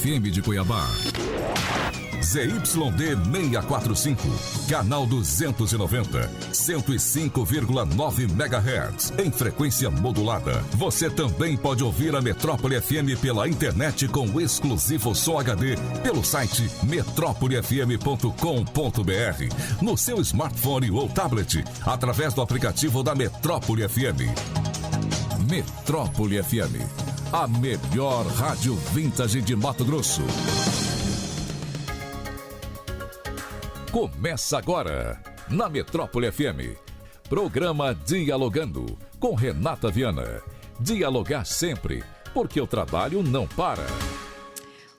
FM de Cuiabá. ZYD 645, canal 290, 105,9 MHz, em frequência modulada. Você também pode ouvir a Metrópole FM pela internet com o exclusivo som HD pelo site metrópolefm.com.br, no seu smartphone ou tablet, através do aplicativo da Metrópole FM. Metrópole FM, a melhor rádio vintage de Mato Grosso. Começa agora, na Metrópole FM, programa Dialogando, com Renata Viana. Dialogar sempre, porque o trabalho não para.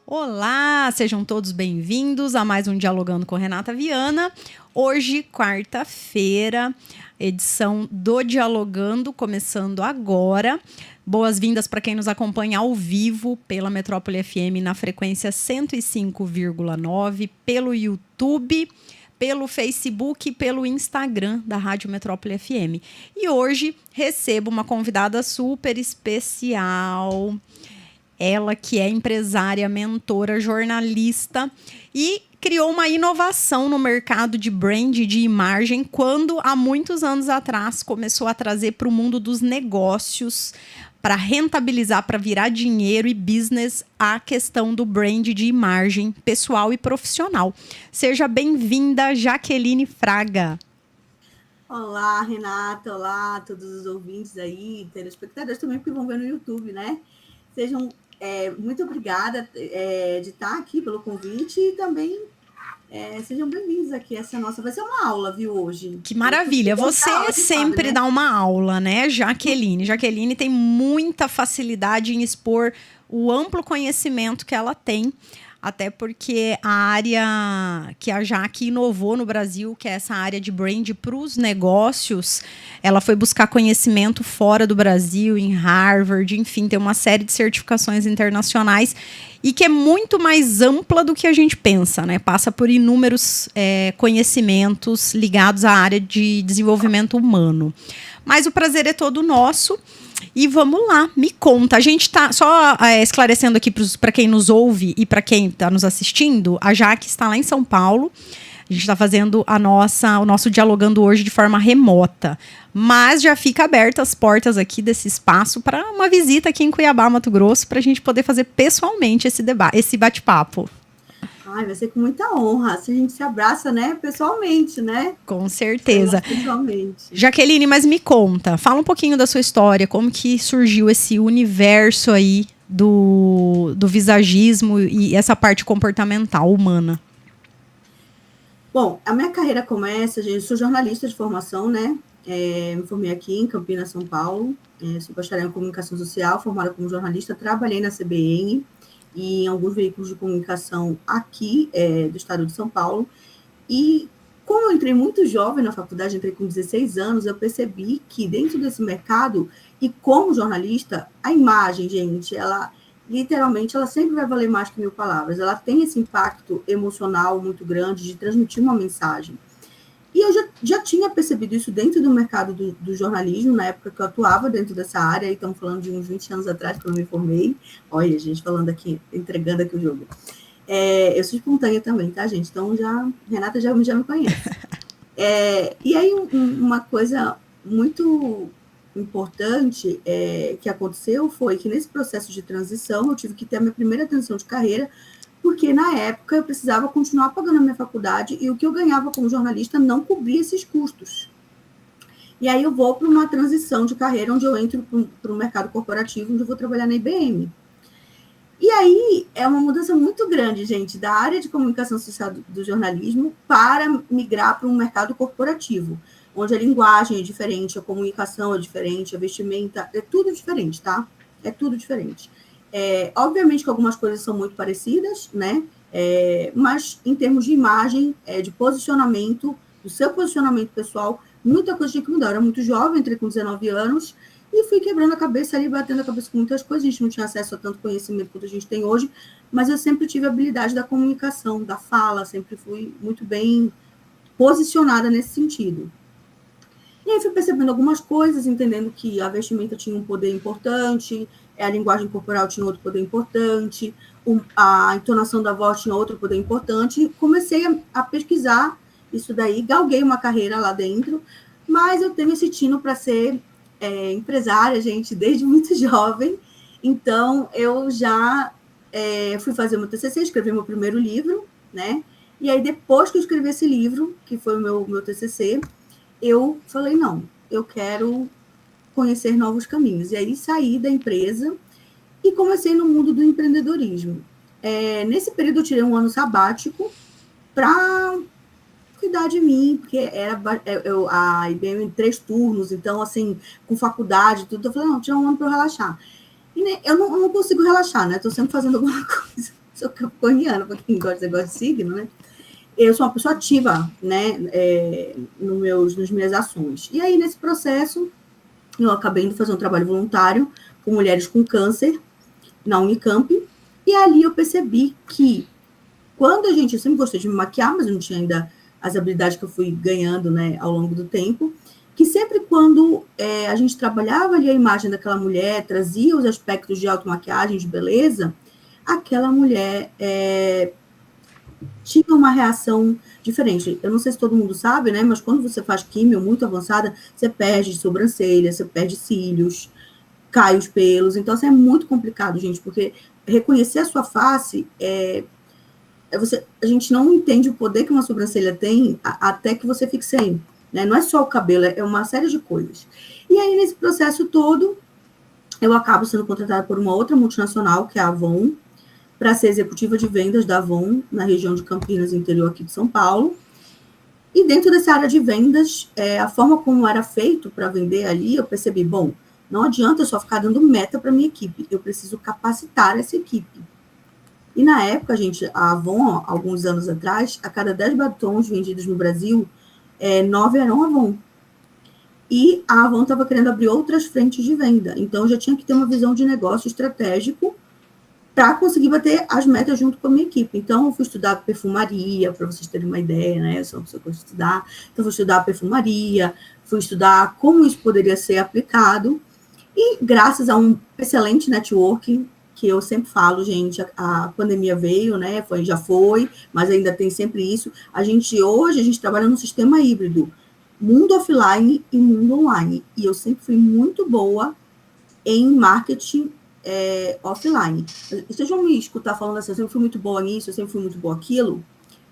Olá, sejam todos bem-vindos a mais um Dialogando com Renata Viana. Hoje, quarta-feira, edição do Dialogando, começando agora. Boas-vindas para quem nos acompanha ao vivo pela Metrópole FM na frequência 105,9, pelo YouTube, pelo Facebook e pelo Instagram da Rádio Metrópole FM. E hoje recebo uma convidada super especial. Ela que é empresária, mentora, jornalista e criou uma inovação no mercado de brand, de imagem, quando há muitos anos atrás começou a trazer para o mundo dos negócios, para rentabilizar, para virar dinheiro e business, a questão do brand de imagem pessoal e profissional. Seja bem-vinda, Jaqueline Fraga. Olá, Renata. Olá a todos os ouvintes aí, telespectadores também que vão ver no YouTube, né? Sejam muito obrigada de estar aqui pelo convite e também sejam bem-vindos aqui. Essa nossa vai ser uma aula, viu, hoje. Que maravilha. Você sempre dá uma aula, né, Jaqueline? Jaqueline tem muita facilidade em expor o amplo conhecimento que ela tem, até porque a área que a Jaque inovou no Brasil, que é essa área de brand para os negócios, ela foi buscar conhecimento fora do Brasil, em Harvard, enfim, tem uma série de certificações internacionais e que é muito mais ampla do que a gente pensa, né? Passa por inúmeros conhecimentos ligados à área de desenvolvimento humano. Mas o prazer é todo nosso. E vamos lá, me conta. A gente está só esclarecendo aqui para quem nos ouve e para quem está nos assistindo, a Jaque está lá em São Paulo. A gente está fazendo o nosso Dialogando hoje de forma remota. Mas já fica aberta as portas aqui desse espaço para uma visita aqui em Cuiabá, Mato Grosso, para a gente poder fazer pessoalmente esse bate-papo. Ai, vai ser com muita honra. Se a gente se abraça, né, pessoalmente, né? Com certeza. Pessoalmente. Jaqueline, mas me conta, fala um pouquinho da sua história, como que surgiu esse universo aí do visagismo e essa parte comportamental humana. Bom, a minha carreira começa, gente, eu sou jornalista de formação, né? Me formei aqui em Campinas, São Paulo. Sou bacharel em comunicação social, formada como jornalista, trabalhei na CBN e em alguns veículos de comunicação aqui do estado de São Paulo. E como eu entrei muito jovem na faculdade, entrei com 16 anos, eu percebi que dentro desse mercado, e como jornalista, a imagem, gente, ela literalmente, ela sempre vai valer mais que 1000 palavras. Ela tem esse impacto emocional muito grande de transmitir uma mensagem. E eu já tinha percebido isso dentro do mercado do jornalismo, na época que eu atuava dentro dessa área, e estamos falando de uns 20 anos atrás, quando eu me formei. Olha, gente, falando aqui, entregando aqui o jogo. Eu sou espontânea também, tá, gente? Então, Renata já me conhece. E aí, uma coisa muito importante que aconteceu foi que, nesse processo de transição, eu tive que ter a minha primeira transição de carreira, porque, na época, eu precisava continuar pagando a minha faculdade e o que eu ganhava como jornalista não cobria esses custos. E aí eu vou para uma transição de carreira, onde eu entro para o mercado corporativo, onde eu vou trabalhar na IBM. E aí é uma mudança muito grande, gente, da área de comunicação social do jornalismo para migrar para um mercado corporativo, onde a linguagem é diferente, a comunicação é diferente, a vestimenta, é tudo diferente, tá? É tudo diferente. Obviamente que algumas coisas são muito parecidas, né? Mas em termos de imagem, de posicionamento, do seu posicionamento pessoal, muita coisa tinha que mudar. Eu era muito jovem, entrei com 19 anos e fui quebrando a cabeça ali, batendo a cabeça com muitas coisas. A gente não tinha acesso a tanto conhecimento quanto a gente tem hoje, mas eu sempre tive a habilidade da comunicação, da fala, sempre fui muito bem posicionada nesse sentido. E aí fui percebendo algumas coisas, entendendo que a vestimenta tinha um poder importante, a linguagem corporal tinha outro poder importante, a entonação da voz tinha outro poder importante, e comecei a pesquisar isso daí, galguei uma carreira lá dentro, mas eu tenho esse tino para ser empresária, gente, desde muito jovem, então eu já fui fazer meu TCC, escrevi meu primeiro livro, né? E aí depois que eu escrevi esse livro, que foi o meu TCC, eu falei, não, eu quero conhecer novos caminhos. E aí saí da empresa e comecei no mundo do empreendedorismo. Nesse período eu tirei um ano sabático para cuidar de mim, porque era a IBM em 3 turnos, então, assim, com faculdade, tudo, eu falei, não, tirar um ano para eu relaxar. E eu não consigo relaxar, né? Estou sempre fazendo alguma coisa. Sou capricorniana, para quem gosta de signo, né? Eu sou uma pessoa ativa, né, nas minhas ações. E aí, nesse processo, eu acabei indo fazer um trabalho voluntário com mulheres com câncer na Unicamp, e ali eu percebi que quando eu sempre gostei de me maquiar, mas eu não tinha ainda as habilidades que eu fui ganhando, né, ao longo do tempo, que sempre quando a gente trabalhava ali a imagem daquela mulher, trazia os aspectos de automaquiagem, de beleza, aquela mulher tinha uma reação diferente. Eu não sei se todo mundo sabe, né? Mas quando você faz químio muito avançada, você perde sobrancelha, você perde cílios, cai os pelos. Então, assim, é muito complicado, gente, porque reconhecer a sua face a gente não entende o poder que uma sobrancelha tem até que você fique sem. Né? Não é só o cabelo, é uma série de coisas. E aí, nesse processo todo, eu acabo sendo contratada por uma outra multinacional, que é a Avon, para ser executiva de vendas da Avon, na região de Campinas, interior aqui de São Paulo. E dentro dessa área de vendas, a forma como era feito para vender ali, eu percebi, bom, não adianta eu só ficar dando meta para minha equipe, eu preciso capacitar essa equipe. E na época, gente, a Avon, alguns anos atrás, a cada 10 batons vendidos no Brasil, 9 eram Avon. E a Avon estava querendo abrir outras frentes de venda. Então, eu já tinha que ter uma visão de negócio estratégico para conseguir bater as metas junto com a minha equipe. Então, eu fui estudar perfumaria, para vocês terem uma ideia, né? Eu sou uma pessoa que gosta de estudar. Então, fui estudar perfumaria, fui estudar como isso poderia ser aplicado. E graças a um excelente networking, que eu sempre falo, gente, a pandemia veio, né? Já foi, mas ainda tem sempre isso. Hoje, a gente trabalha num sistema híbrido, mundo offline e mundo online. E eu sempre fui muito boa em marketing offline. Vocês vão me escutar falando assim, eu sempre fui muito boa nisso, eu sempre fui muito boa naquilo,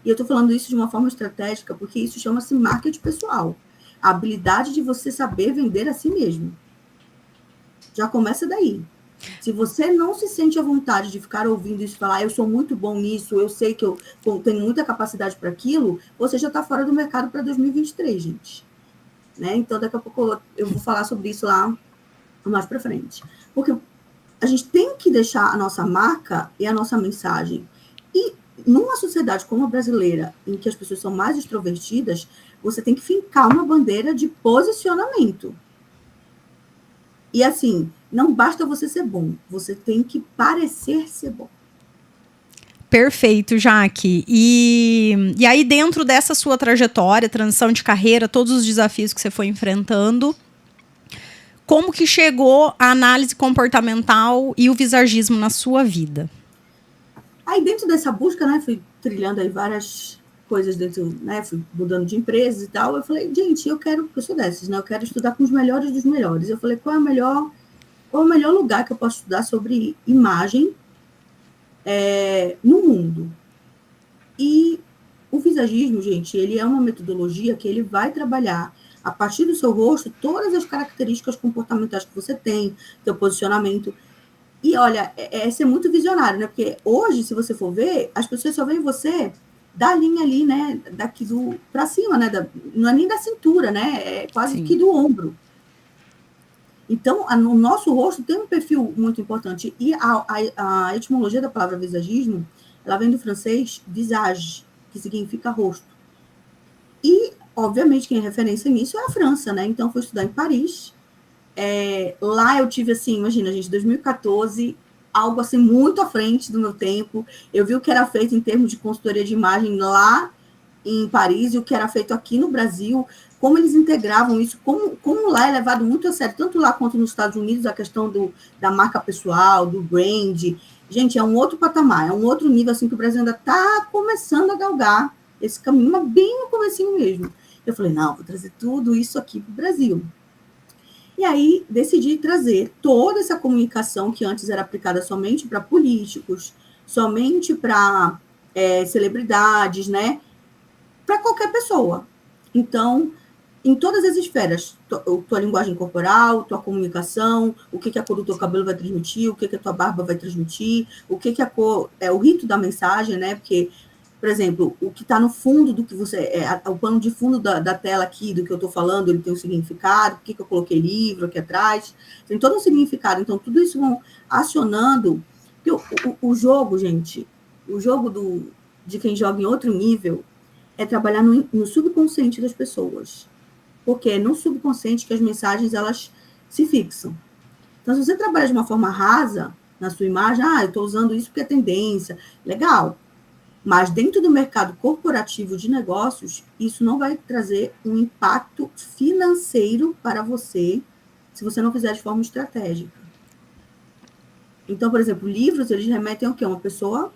e eu estou falando isso de uma forma estratégica, porque isso chama-se marketing pessoal. A habilidade de você saber vender a si mesmo. Já começa daí. Se você não se sente à vontade de ficar ouvindo isso e falar, eu sou muito bom nisso, eu sei que eu tenho muita capacidade para aquilo, você já está fora do mercado para 2023, gente. Né? Então, daqui a pouco eu vou falar sobre isso lá mais para frente. Porque a gente tem que deixar a nossa marca e a nossa mensagem. E numa sociedade como a brasileira, em que as pessoas são mais extrovertidas, você tem que fincar uma bandeira de posicionamento. E assim, não basta você ser bom, você tem que parecer ser bom. Perfeito, Jaque. E aí, dentro dessa sua trajetória, transição de carreira, todos os desafios que você foi enfrentando, como que chegou a análise comportamental e o visagismo na sua vida? Aí, dentro dessa busca, né, fui trilhando aí várias coisas dentro, né, fui mudando de empresas e tal. Eu falei, gente, eu sou dessas, né, eu quero estudar com os melhores dos melhores. Eu falei, qual é o melhor lugar que eu posso estudar sobre imagem no mundo? E o visagismo, gente, ele é uma metodologia que ele vai trabalhar a partir do seu rosto, todas as características comportamentais que você tem, seu posicionamento. E, olha, é ser muito visionário, né? Porque hoje, se você for ver, as pessoas só veem você da linha ali, né? Daqui para cima, né? Não é nem da cintura, né? É quase Sim. que do ombro. Então, no nosso rosto tem um perfil muito importante. E a etimologia da palavra visagismo, ela vem do francês visage, que significa rosto. E, obviamente, quem é referência nisso é a França, né? Então, fui estudar em Paris. Lá eu tive, assim, imagina, gente, 2014, algo assim muito à frente do meu tempo. Eu vi o que era feito em termos de consultoria de imagem lá em Paris e o que era feito aqui no Brasil, como eles integravam isso, como lá é levado muito a sério, tanto lá quanto nos Estados Unidos, a questão da marca pessoal, do brand. Gente, é um outro patamar, é um outro nível, assim, que o Brasil ainda está começando a galgar esse caminho, mas bem no comecinho mesmo. Eu falei, não, vou trazer tudo isso aqui para o Brasil. E aí, decidi trazer toda essa comunicação que antes era aplicada somente para políticos, somente para celebridades, né? Para qualquer pessoa. Então, em todas as esferas, tua linguagem corporal, tua comunicação, o que a cor do teu cabelo vai transmitir, o que a tua barba vai transmitir, o que a cor, o rito da mensagem, né? Porque, por exemplo, o que está no fundo do que você... o pano de fundo da tela aqui, do que eu estou falando, ele tem um significado, por que eu coloquei livro aqui atrás, tem todo um significado. Então, tudo isso vão acionando. O jogo, gente, o jogo de quem joga em outro nível é trabalhar no subconsciente das pessoas. Porque é no subconsciente que as mensagens, elas se fixam. Então, se você trabalha de uma forma rasa na sua imagem, eu estou usando isso porque é tendência, legal. Mas dentro do mercado corporativo de negócios, isso não vai trazer um impacto financeiro para você se você não fizer de forma estratégica. Então, por exemplo, livros, eles remetem ao quê? Uma pessoa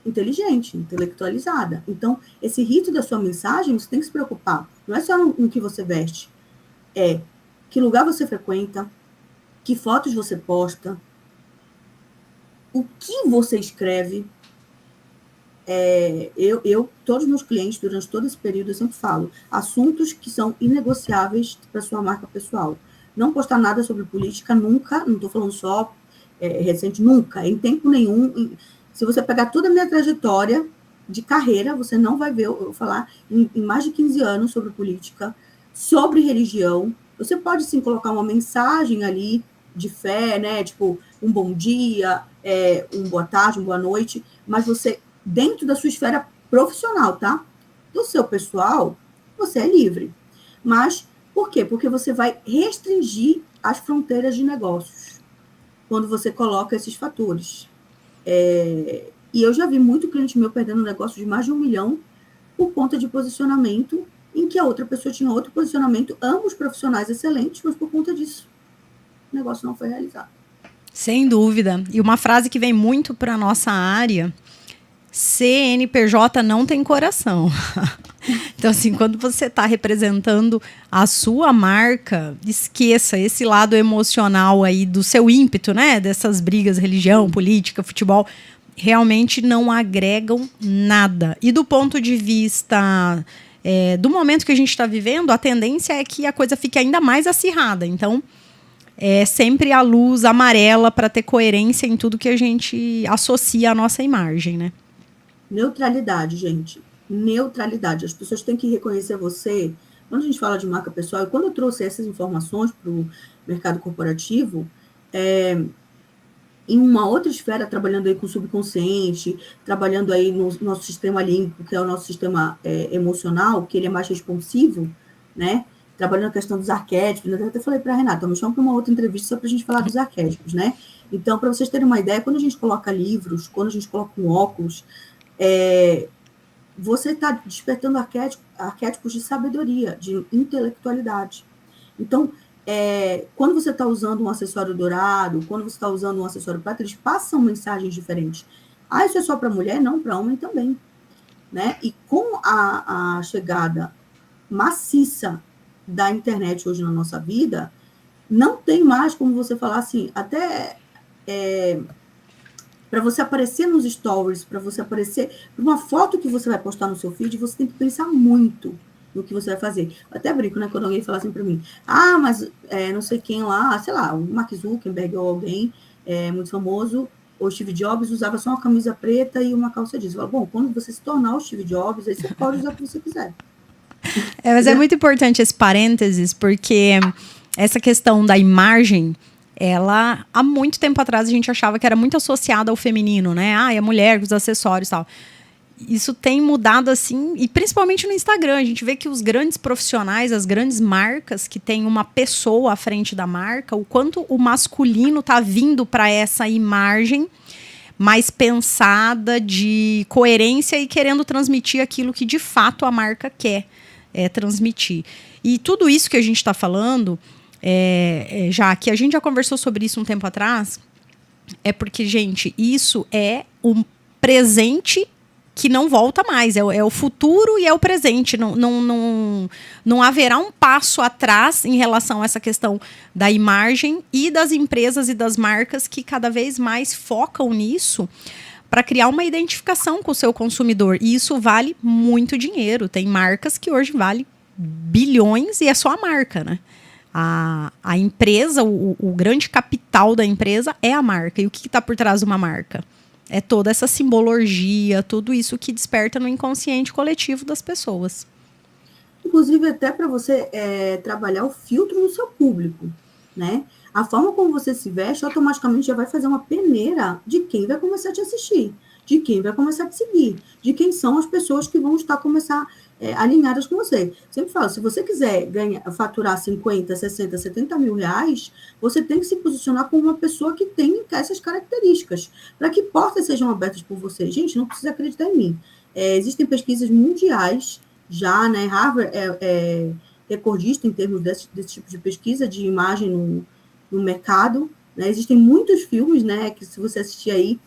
inteligente, intelectualizada. Então, esse rito da sua mensagem, você tem que se preocupar. Não é só no que você veste. É que lugar você frequenta, que fotos você posta, o que você escreve. Todos os meus clientes, durante todo esse período, eu sempre falo, assuntos que são inegociáveis para sua marca pessoal. Não postar nada sobre política, nunca, não estou falando só recente, nunca, em tempo nenhum. Se você pegar toda a minha trajetória de carreira, você não vai ver eu falar em mais de 15 anos sobre política, sobre religião. Você pode, sim, colocar uma mensagem ali de fé, né? Tipo, um bom dia, uma boa tarde, uma boa noite, mas você... dentro da sua esfera profissional, tá? Do seu pessoal, você é livre. Mas, por quê? Porque você vai restringir as fronteiras de negócios quando você coloca esses fatores. E eu já vi muito cliente meu perdendo um negócio de mais de 1 milhão por conta de posicionamento em que a outra pessoa tinha outro posicionamento, ambos profissionais excelentes, mas por conta disso, o negócio não foi realizado. Sem dúvida. E uma frase que vem muito para a nossa área... CNPJ não tem coração. Então, assim, quando você está representando a sua marca, esqueça esse lado emocional aí do seu ímpeto, né? Dessas brigas, religião, política, futebol, realmente não agregam nada. E do ponto de vista do momento que a gente está vivendo, a tendência é que a coisa fique ainda mais acirrada. Então, é sempre a luz amarela para ter coerência em tudo que a gente associa à nossa imagem, né? Neutralidade, gente. Neutralidade. As pessoas têm que reconhecer você. Quando a gente fala de marca pessoal, e quando eu trouxe essas informações para o mercado corporativo, em uma outra esfera, trabalhando aí com o subconsciente, trabalhando aí no nosso sistema límbico, que é o nosso sistema emocional, que ele é mais responsivo, né? Trabalhando a questão dos arquétipos. Eu até falei para a Renata, me chama para uma outra entrevista só para a gente falar dos arquétipos, né? Então, para vocês terem uma ideia, quando a gente coloca livros, quando a gente coloca um óculos, você está despertando arquétipos de sabedoria, de intelectualidade. Então, quando você está usando um acessório dourado, quando você está usando um acessório prata, eles passam mensagens diferentes. Isso é só para mulher? Não, para homem também. Né? E com a chegada maciça da internet hoje na nossa vida, não tem mais como você falar assim, até... para você aparecer nos stories, para você aparecer... uma foto que você vai postar no seu feed, você tem que pensar muito no que você vai fazer. Eu até brinco, né? Quando alguém fala assim para mim, mas não sei quem lá, sei lá, o Mark Zuckerberg ou alguém muito famoso, ou Steve Jobs, usava só uma camisa preta e uma calça jeans. Eu falo, bom, quando você se tornar o Steve Jobs, aí você pode usar o que você quiser. Mas é muito importante esse parênteses, porque essa questão da imagem... ela, há muito tempo atrás, a gente achava que era muito associada ao feminino, né? A mulher com os acessórios e tal. Isso tem mudado, assim, e principalmente no Instagram. A gente vê que os grandes profissionais, as grandes marcas que tem uma pessoa à frente da marca, o quanto o masculino está vindo para essa imagem mais pensada, de coerência e querendo transmitir aquilo que, de fato, a marca quer transmitir. E tudo isso que a gente está falando, já que a gente já conversou sobre isso um tempo atrás, é porque, gente, isso é um presente que não volta mais. É o futuro e é o presente. Não haverá um passo atrás em relação a essa questão da imagem e das empresas e das marcas que cada vez mais focam nisso para criar uma identificação com o seu consumidor. E isso vale muito dinheiro. Tem marcas que hoje valem bilhões e é só a marca, né? A empresa, o grande capital da empresa é a marca. E o que está por trás de uma marca? É toda essa simbologia, tudo isso que desperta no inconsciente coletivo das pessoas. Inclusive, até para você trabalhar o filtro no seu público, né? A forma como você se veste automaticamente já vai fazer uma peneira de quem vai começar a te assistir, de quem vai começar a te seguir, de quem são as pessoas que vão começar alinhadas com você. Sempre falo, se você quiser faturar 50, 60, 70 mil reais, você tem que se posicionar como uma pessoa que tem essas características, para que portas sejam abertas por você. Gente, não precisa acreditar em mim. Existem pesquisas mundiais já, né? Harvard é recordista em termos desse tipo de pesquisa de imagem no mercado, né? Existem muitos filmes, né, que se você assistir aí,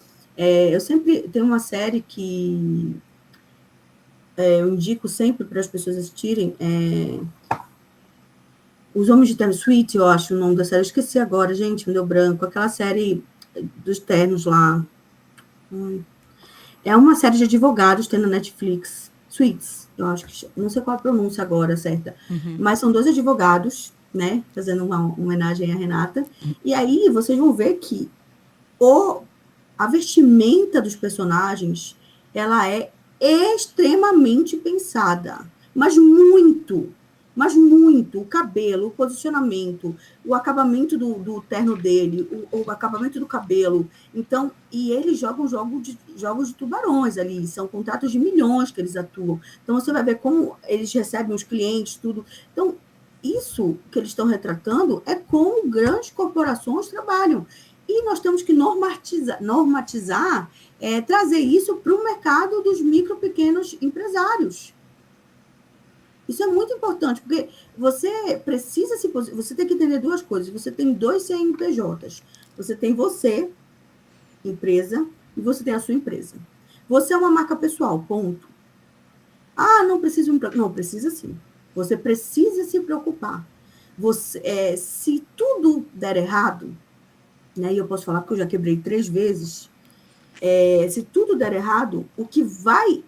eu sempre tenho uma série que eu indico sempre para as pessoas assistirem, Os Homens de Terno Suite, eu acho o nome da série, eu esqueci agora, gente, me deu branco, aquela série dos ternos lá. É uma série de advogados, tem na Netflix, Suits, eu acho que, não sei qual a pronúncia agora certa, mas são 2 advogados, né, fazendo uma homenagem à Renata, e aí vocês vão ver que a vestimenta dos personagens, ela é extremamente pensada, mas muito, o cabelo, o posicionamento, o acabamento do terno dele, o acabamento do cabelo, então, e eles jogam jogos de tubarões ali, são contratos de milhões que eles atuam, então você vai ver como eles recebem os clientes, tudo, então, isso que eles estão retratando é como grandes corporações trabalham. E nós temos que normatizar, trazer isso para o mercado dos micro, pequenos empresários. Isso é muito importante, porque você precisa você tem que entender 2 coisas. Você tem 2 CNPJs. Você tem você, empresa, e você tem a sua empresa. Você é uma marca pessoal, ponto. Não precisa não, precisa sim. Você precisa se preocupar. Se tudo der errado, né, e eu posso falar porque eu já quebrei 3 vezes, se tudo der errado, o que vai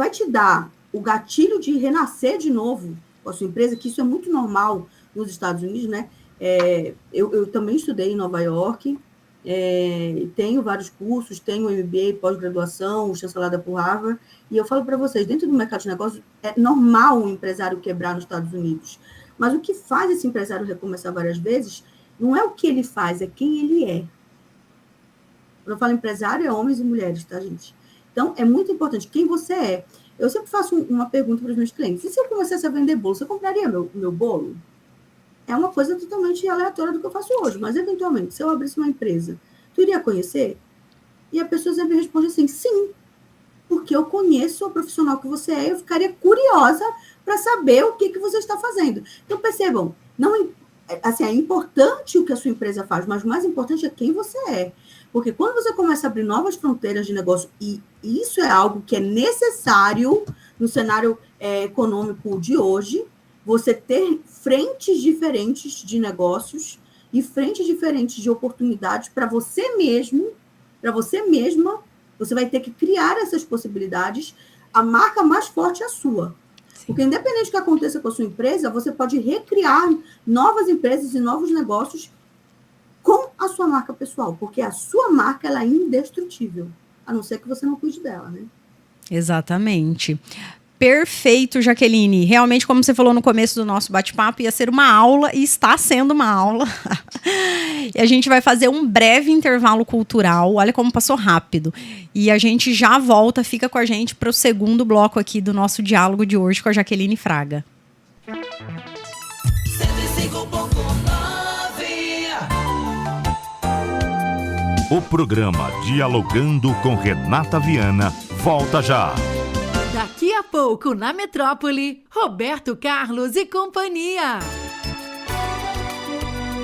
te dar o gatilho de renascer de novo com a sua empresa, que isso é muito normal nos Estados Unidos, né? Eu também estudei em Nova York, tenho vários cursos, tenho MBA, pós-graduação, chancelada por Harvard, e eu falo para vocês, dentro do mercado de negócios, é normal um empresário quebrar nos Estados Unidos, mas o que faz esse empresário recomeçar várias vezes não é o que ele faz, é quem ele é. Quando eu falo empresário, é homens e mulheres, tá, gente? Então, é muito importante quem você é. Eu sempre faço uma pergunta para os meus clientes. E se eu começasse a vender bolo, você compraria meu bolo? É uma coisa totalmente aleatória do que eu faço hoje, mas, eventualmente, se eu abrisse uma empresa, tu iria conhecer? E a pessoa sempre responde assim, sim, porque eu conheço o profissional que você é, eu ficaria curiosa para saber o que você está fazendo. Então, percebam, assim, é importante o que a sua empresa faz, mas o mais importante é quem você é. Porque quando você começa a abrir novas fronteiras de negócio, e isso é algo que é necessário no cenário econômico de hoje, você ter frentes diferentes de negócios e frentes diferentes de oportunidades para você mesmo, para você mesma, você vai ter que criar essas possibilidades. A marca mais forte é a sua. Porque independente do que aconteça com a sua empresa, você pode recriar novas empresas e novos negócios com a sua marca pessoal, porque a sua marca ela é indestrutível, a não ser que você não cuide dela, né? Exatamente. Perfeito, Jaqueline. Realmente, como você falou no começo do nosso bate-papo, ia ser uma aula e está sendo uma aula. E a gente vai fazer um breve intervalo cultural. Olha como passou rápido. E a gente já volta, fica com a gente para o segundo bloco aqui do nosso diálogo de hoje com a Jaqueline Fraga. 105.9. O programa Dialogando com Renata Viana volta já. Daqui a pouco, na Metrópole, Roberto Carlos e companhia.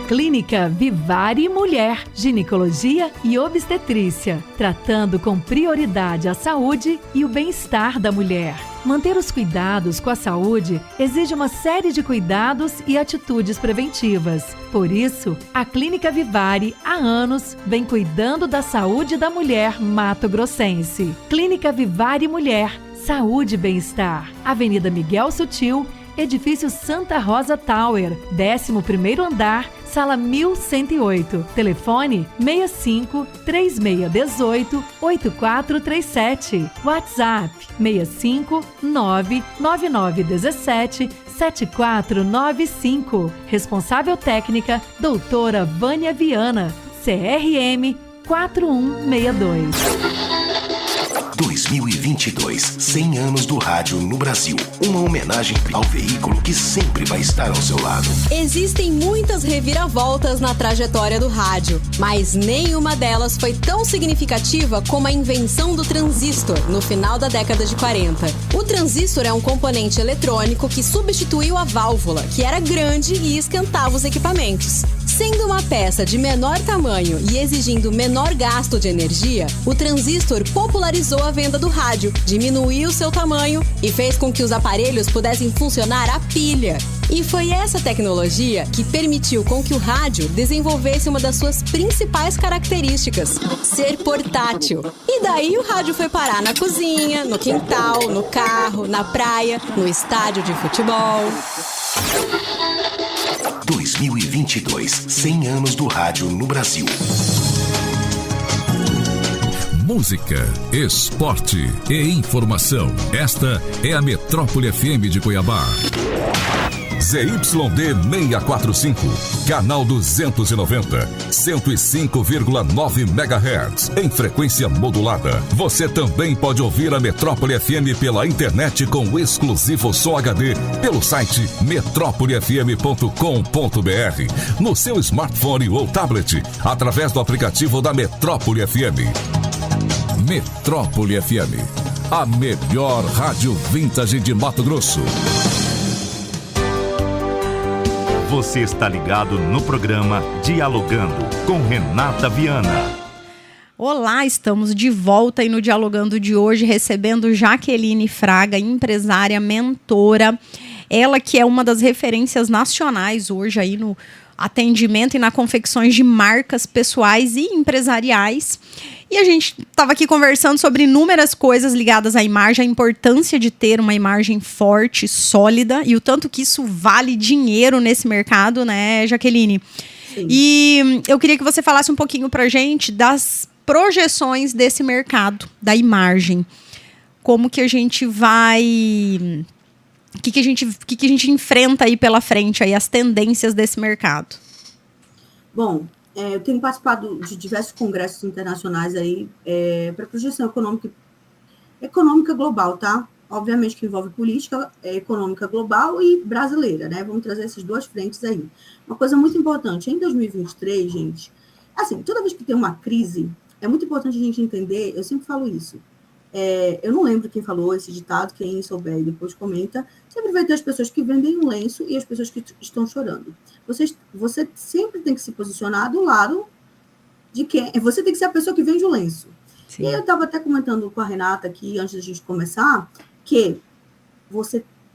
Clínica Vivari Mulher, ginecologia e obstetrícia, tratando com prioridade a saúde e o bem-estar da mulher. Manter os cuidados com a saúde exige uma série de cuidados e atitudes preventivas. Por isso, a Clínica Vivari, há anos, vem cuidando da saúde da mulher mato-grossense. Clínica Vivari Mulher, saúde e bem-estar. Avenida Miguel Sutil, Edifício Santa Rosa Tower, 11º andar, sala 1108. Telefone 65 3618 8437. WhatsApp 65 99917 7495. Responsável técnica, doutora Vânia Viana, CRM 4162. 2022, 100 anos do rádio no Brasil. Uma homenagem ao veículo que sempre vai estar ao seu lado. Existem muitas reviravoltas na trajetória do rádio, mas nenhuma delas foi tão significativa como a invenção do transistor no final da década de 40. O transistor é um componente eletrônico que substituiu a válvula, que era grande e esquentava os equipamentos. Sendo uma peça de menor tamanho e exigindo menor gasto de energia, o transistor popularizou a venda do rádio, diminuiu seu tamanho e fez com que os aparelhos pudessem funcionar a pilha. E foi essa tecnologia que permitiu com que o rádio desenvolvesse uma das suas principais características, ser portátil. E daí o rádio foi parar na cozinha, no quintal, no carro, na praia, no estádio de futebol. 2022, 100 anos do rádio no Brasil. Música, esporte e informação. Esta é a Metrópole FM de Cuiabá. ZYD 645, canal 290, 105,9 MHz, em frequência modulada. Você também pode ouvir a Metrópole FM pela internet com exclusivo som HD pelo site metrópolefm.com.br, no seu smartphone ou tablet, através do aplicativo da Metrópole FM. Metrópole FM, a melhor rádio vintage de Mato Grosso. Você está ligado no programa Dialogando com Renata Viana. Olá, estamos de volta e no Dialogando de hoje recebendo Jaqueline Fraga, empresária, mentora. Ela que é uma das referências nacionais hoje aí no atendimento e na confecções de marcas pessoais e empresariais. E a gente estava aqui conversando sobre inúmeras coisas ligadas à imagem, a importância de ter uma imagem forte, sólida e o tanto que isso vale dinheiro nesse mercado, né, Jaqueline? Sim. E eu queria que você falasse um pouquinho pra gente das projeções desse mercado, da imagem. Como que a gente vai... O que a gente enfrenta aí pela frente, aí, as tendências desse mercado? Bom, eu tenho participado de diversos congressos internacionais aí para projeção econômica global, tá? Obviamente que envolve política econômica global e brasileira, né? Vamos trazer essas duas frentes aí. Uma coisa muito importante, em 2023, gente, assim, toda vez que tem uma crise, é muito importante a gente entender, eu sempre falo isso, eu não lembro quem falou esse ditado, quem souber e depois comenta, sempre vai ter as pessoas que vendem um lenço e as pessoas que estão chorando. Você sempre tem que se posicionar do lado de quem... Você tem que ser a pessoa que vende o lenço. Sim. E aí eu estava até comentando com a Renata aqui, antes da gente começar, que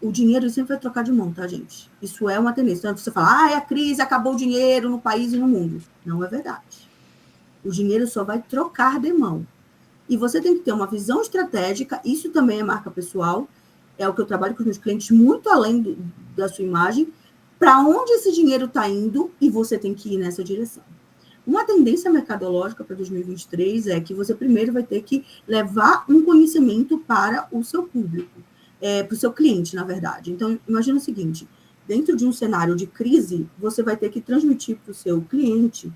o dinheiro sempre vai trocar de mão, tá, gente? Isso é uma tendência. Então, você fala, é a crise, acabou o dinheiro no país e no mundo. Não é verdade. O dinheiro só vai trocar de mão. E você tem que ter uma visão estratégica, isso também é marca pessoal, é o que eu trabalho com os meus clientes, muito além da sua imagem, para onde esse dinheiro está indo e você tem que ir nessa direção. Uma tendência mercadológica para 2023 é que você primeiro vai ter que levar um conhecimento para o seu público, para o seu cliente, na verdade. Então, imagina o seguinte, dentro de um cenário de crise, você vai ter que transmitir para o seu cliente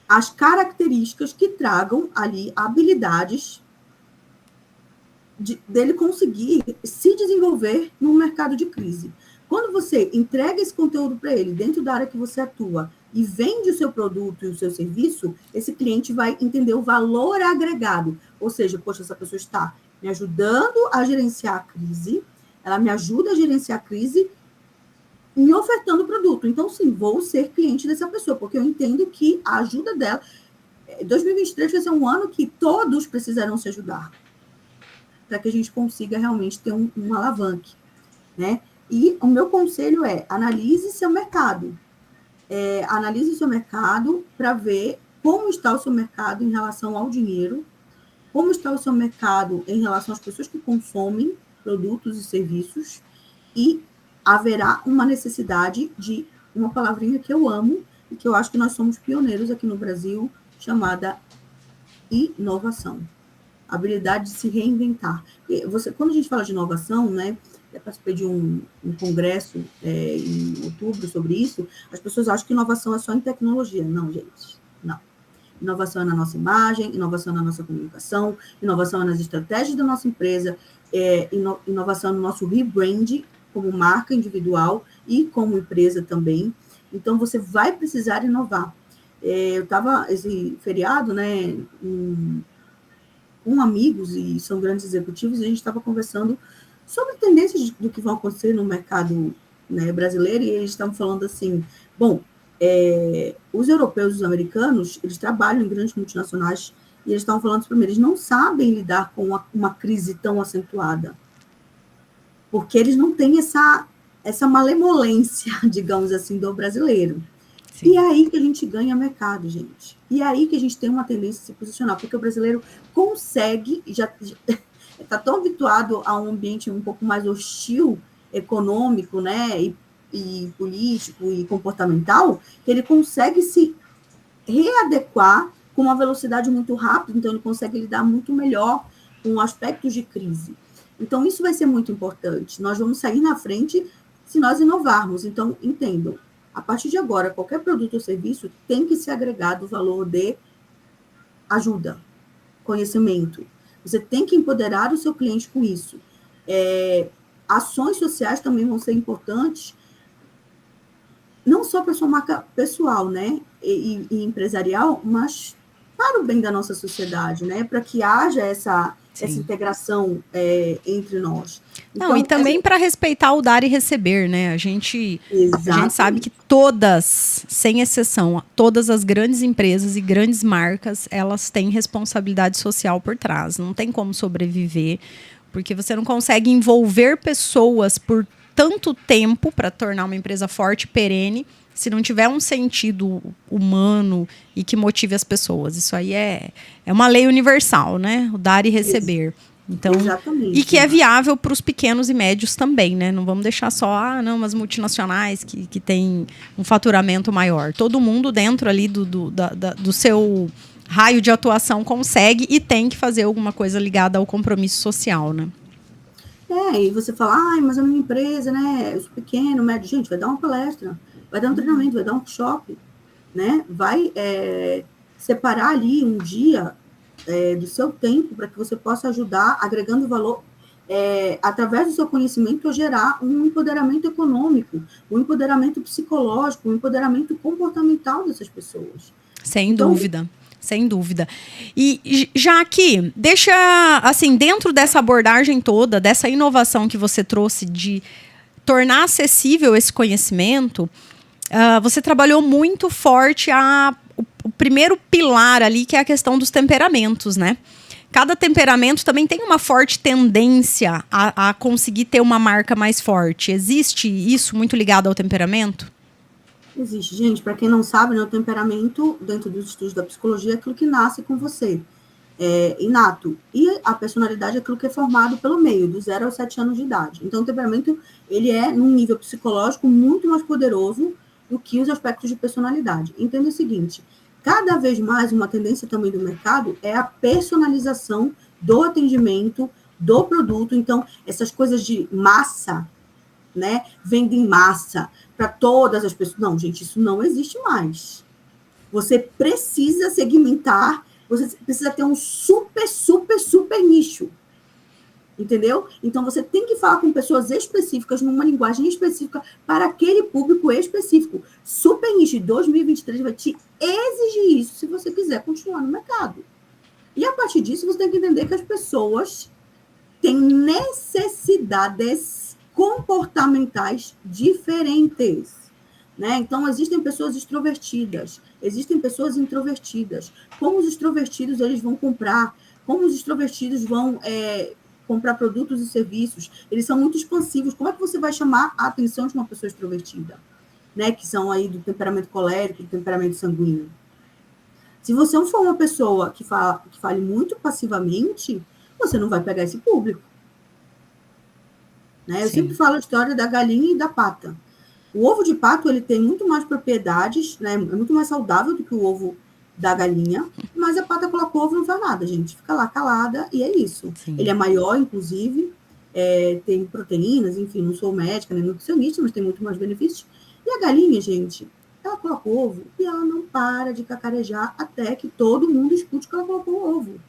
as características que tragam ali habilidades dele conseguir se desenvolver no mercado de crise. Quando você entrega esse conteúdo para ele, dentro da área que você atua, e vende o seu produto e o seu serviço, esse cliente vai entender o valor agregado. Ou seja, poxa, essa pessoa está me ajudando a gerenciar a crise, ela me ajuda a gerenciar a crise me ofertando o produto. Então, sim, vou ser cliente dessa pessoa, porque eu entendo que a ajuda dela... 2023 vai ser um ano que todos precisarão se ajudar, para que a gente consiga realmente ter um alavanque, né? E o meu conselho é, analise seu mercado. Analise o seu mercado para ver como está o seu mercado em relação ao dinheiro, como está o seu mercado em relação às pessoas que consomem produtos e serviços, e haverá uma necessidade de uma palavrinha que eu amo e que eu acho que nós somos pioneiros aqui no Brasil, chamada inovação. A habilidade de se reinventar. Quando a gente fala de inovação, né, eu participei de um congresso em outubro sobre isso, as pessoas acham que inovação é só em tecnologia. Não, gente, não. Inovação é na nossa imagem, inovação é na nossa comunicação, inovação é nas estratégias da nossa empresa, inovação é no nosso rebrand como marca individual e como empresa também. Então, você vai precisar inovar. Eu estava, esse feriado, né, com amigos, e são grandes executivos, e a gente estava conversando sobre tendências do que vão acontecer no mercado, né, brasileiro, e eles estavam falando assim, bom, os europeus e os americanos, eles trabalham em grandes multinacionais, e eles estavam falando primeiro, eles não sabem lidar com uma crise tão acentuada, porque eles não têm essa malemolência, digamos assim, do brasileiro. Sim. E é aí que a gente ganha mercado, gente. E é aí que a gente tem uma tendência a se posicionar, porque o brasileiro consegue, já está tão habituado a um ambiente um pouco mais hostil, econômico, né, e político e comportamental, que ele consegue se readequar com uma velocidade muito rápida, então ele consegue lidar muito melhor com aspectos de crise. Então, isso vai ser muito importante. Nós vamos sair na frente se nós inovarmos. Então, entendam, a partir de agora, qualquer produto ou serviço tem que ser agregado o valor de ajuda, conhecimento. Você tem que empoderar o seu cliente com isso. Ações sociais também vão ser importantes, não só para a sua marca pessoal, né, e empresarial, mas para o bem da nossa sociedade, né, para que haja essa integração entre nós. Então, não, e também para respeitar o dar e receber, né? A gente sabe que todas, sem exceção, todas as grandes empresas e grandes marcas, elas têm responsabilidade social por trás. Não tem como sobreviver, porque você não consegue envolver pessoas por tanto tempo para tornar uma empresa forte e perene, se não tiver um sentido humano e que motive as pessoas. Isso aí é uma lei universal, né? O dar e receber. Então, exatamente. E que é viável para os pequenos e médios também, né? Não vamos deixar só, as multinacionais que têm um faturamento maior. Todo mundo dentro ali do seu raio de atuação consegue e tem que fazer alguma coisa ligada ao compromisso social, né? E você fala, mas a minha empresa, né? Eu sou pequeno, médio. Gente, vai dar uma palestra, vai dar um treinamento, vai dar um workshop, né? Vai separar ali um dia do seu tempo para que você possa ajudar, agregando valor, através do seu conhecimento, a gerar um empoderamento econômico, um empoderamento psicológico, um empoderamento comportamental dessas pessoas. Sem dúvida. Sem dúvida. E já aqui, deixa, assim, dentro dessa abordagem toda, dessa inovação que você trouxe de tornar acessível esse conhecimento, você trabalhou muito forte o primeiro pilar ali, que é a questão dos temperamentos, né? Cada temperamento também tem uma forte tendência a conseguir ter uma marca mais forte. Existe isso muito ligado ao temperamento? Existe, gente. Para quem não sabe, né, o temperamento, dentro dos estudos da psicologia, é aquilo que nasce com você, inato. E a personalidade é aquilo que é formado pelo meio, do 0 aos 7 anos de idade. Então, o temperamento, ele é, num nível psicológico, muito mais poderoso do que os aspectos de personalidade. Entenda o seguinte, cada vez mais uma tendência também do mercado é a personalização do atendimento, do produto. Então, essas coisas de massa, né, venda em massa para todas as pessoas. Não, gente, isso não existe mais. Você precisa segmentar, você precisa ter um super, super, super nicho. Entendeu? Então, você tem que falar com pessoas específicas, numa linguagem específica, para aquele público específico. Super Niche 2023 vai te exigir isso, se você quiser continuar no mercado. E, a partir disso, você tem que entender que as pessoas têm necessidades comportamentais diferentes. Né? Então, existem pessoas extrovertidas, existem pessoas introvertidas. Como os extrovertidos eles vão comprar? Como os extrovertidos vão comprar produtos e serviços? Eles são muito expansivos. Como é que você vai chamar a atenção de uma pessoa extrovertida? Né? Que são aí do temperamento colérico, do temperamento sanguíneo. Se você não for uma pessoa que fale muito passivamente, você não vai pegar esse público. Né? Eu sempre falo a história da galinha e da pata. O ovo de pato, ele tem muito mais propriedades, né? É muito mais saudável do que o ovo da galinha, mas a pata coloca o ovo e não faz nada, gente. Fica lá calada e é isso. Sim. Ele é maior, inclusive, tem proteínas, enfim, não sou médica nem nutricionista, mas tem muito mais benefícios. E a galinha, gente, ela coloca o ovo e ela não para de cacarejar até que todo mundo escute que ela colocou o ovo.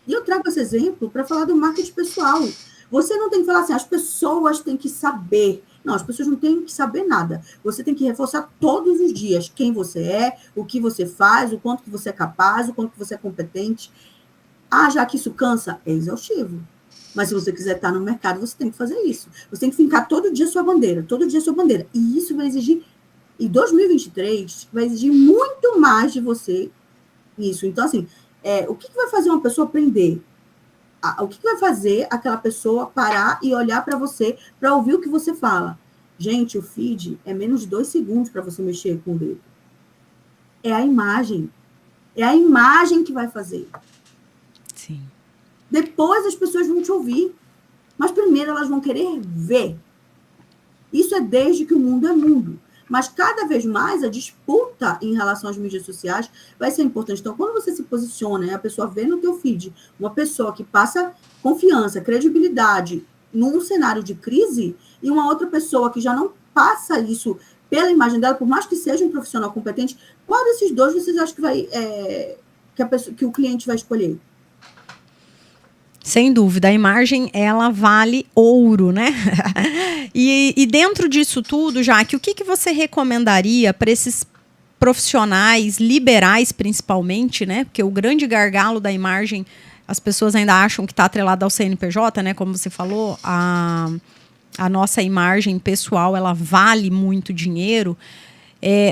E eu trago esse exemplo para falar do marketing pessoal. Você não tem que falar assim, as pessoas têm que saber. Não, as pessoas não têm que saber nada. Você tem que reforçar todos os dias quem você é, o que você faz, o quanto que você é capaz, o quanto que você é competente. Ah, já que isso cansa, é exaustivo. Mas se você quiser estar no mercado, você tem que fazer isso. Você tem que fincar todo dia sua bandeira, todo dia sua bandeira. E isso vai exigir, em 2023, vai exigir muito mais de você isso. Então, assim, o que vai fazer uma pessoa aprender? O que vai fazer aquela pessoa parar e olhar para você, para ouvir o que você fala? Gente, o feed é menos de 2 segundos para você mexer com o dedo. É a imagem. É a imagem que vai fazer. Sim. Depois as pessoas vão te ouvir. Mas primeiro elas vão querer ver. Isso é desde que o mundo é mundo. Mas cada vez mais a disputa em relação às mídias sociais vai ser importante. Então, quando você se posiciona e a pessoa vê no teu feed uma pessoa que passa confiança, credibilidade num cenário de crise e uma outra pessoa que já não passa isso pela imagem dela, por mais que seja um profissional competente, qual desses dois vocês acham que o cliente vai escolher? Sem dúvida, a imagem, ela vale ouro, né? E dentro disso tudo, Jaque, o que você recomendaria para esses profissionais liberais, principalmente, né? Porque o grande gargalo da imagem, as pessoas ainda acham que está atrelado ao CNPJ, né? Como você falou, a nossa imagem pessoal, ela vale muito dinheiro.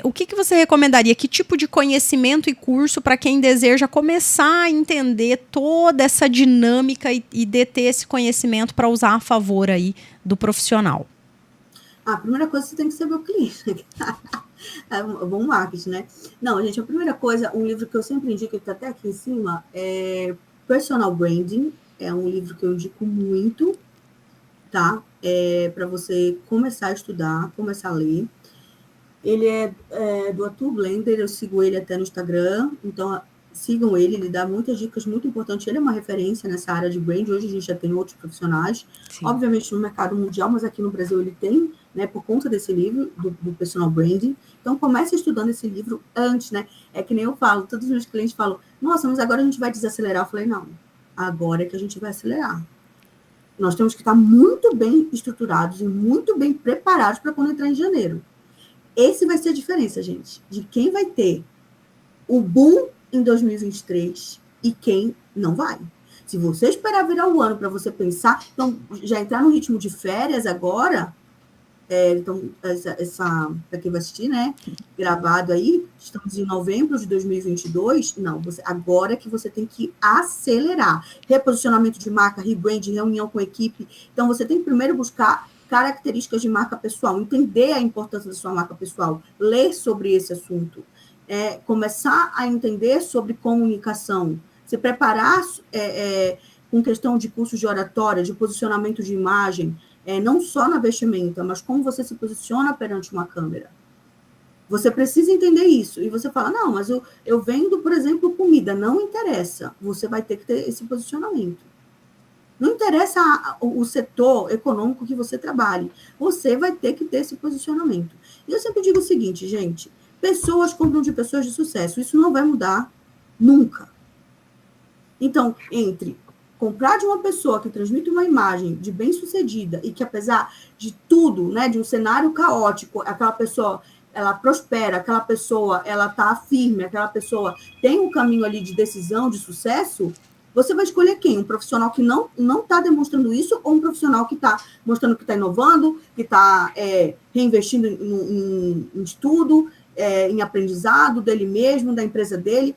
O que você recomendaria? Que tipo de conhecimento e curso para quem deseja começar a entender toda essa dinâmica e deter esse conhecimento para usar a favor aí do profissional? A primeira coisa, você tem que saber o cliente. É um bom marketing, né? Não, gente, a primeira coisa, um livro que eu sempre indico, que está até aqui em cima, é Personal Branding. É um livro que eu indico muito, tá? Para você começar a estudar, começar a ler. Ele é do Arthur Blender, eu sigo ele até no Instagram, então sigam ele dá muitas dicas muito importantes. Ele é uma referência nessa área de brand. Hoje a gente já tem outros profissionais, Sim. Obviamente no mercado mundial, mas aqui no Brasil ele tem, né, por conta desse livro, do Personal Branding. Então comece estudando esse livro antes, né? É que nem eu falo, todos os meus clientes falam, nossa, mas agora a gente vai desacelerar. Eu falei, não, agora é que a gente vai acelerar. Nós temos que estar muito bem estruturados e muito bem preparados para quando entrar em janeiro. Esse vai ser a diferença, gente, de quem vai ter o boom em 2023 e quem não vai. Se você esperar virar o ano para você pensar, então, já entrar no ritmo de férias agora, então, para quem vai assistir, né, gravado aí, estamos em novembro de 2022, não, agora é que você tem que acelerar. Reposicionamento de marca, rebrand, reunião com equipe, então você tem que primeiro buscar características de marca pessoal, entender a importância da sua marca pessoal, ler sobre esse assunto, começar a entender sobre comunicação, se preparar com questão de cursos de oratória, de posicionamento de imagem, não só na vestimenta, mas como você se posiciona perante uma câmera. Você precisa entender isso. E você fala, não, mas eu vendo, por exemplo, comida, não interessa. Você vai ter que ter esse posicionamento. Não interessa o setor econômico que você trabalhe. Você vai ter que ter esse posicionamento. E eu sempre digo o seguinte, gente. Pessoas compram de pessoas de sucesso. Isso não vai mudar nunca. Então, entre comprar de uma pessoa que transmite uma imagem de bem-sucedida e que, apesar de tudo, né, de um cenário caótico, aquela pessoa, ela prospera, aquela pessoa, ela está firme, aquela pessoa tem um caminho ali de decisão, de sucesso, você vai escolher quem? Um profissional que não está demonstrando isso ou um profissional que está mostrando que está inovando, que está reinvestindo em estudo, em aprendizado dele mesmo, da empresa dele?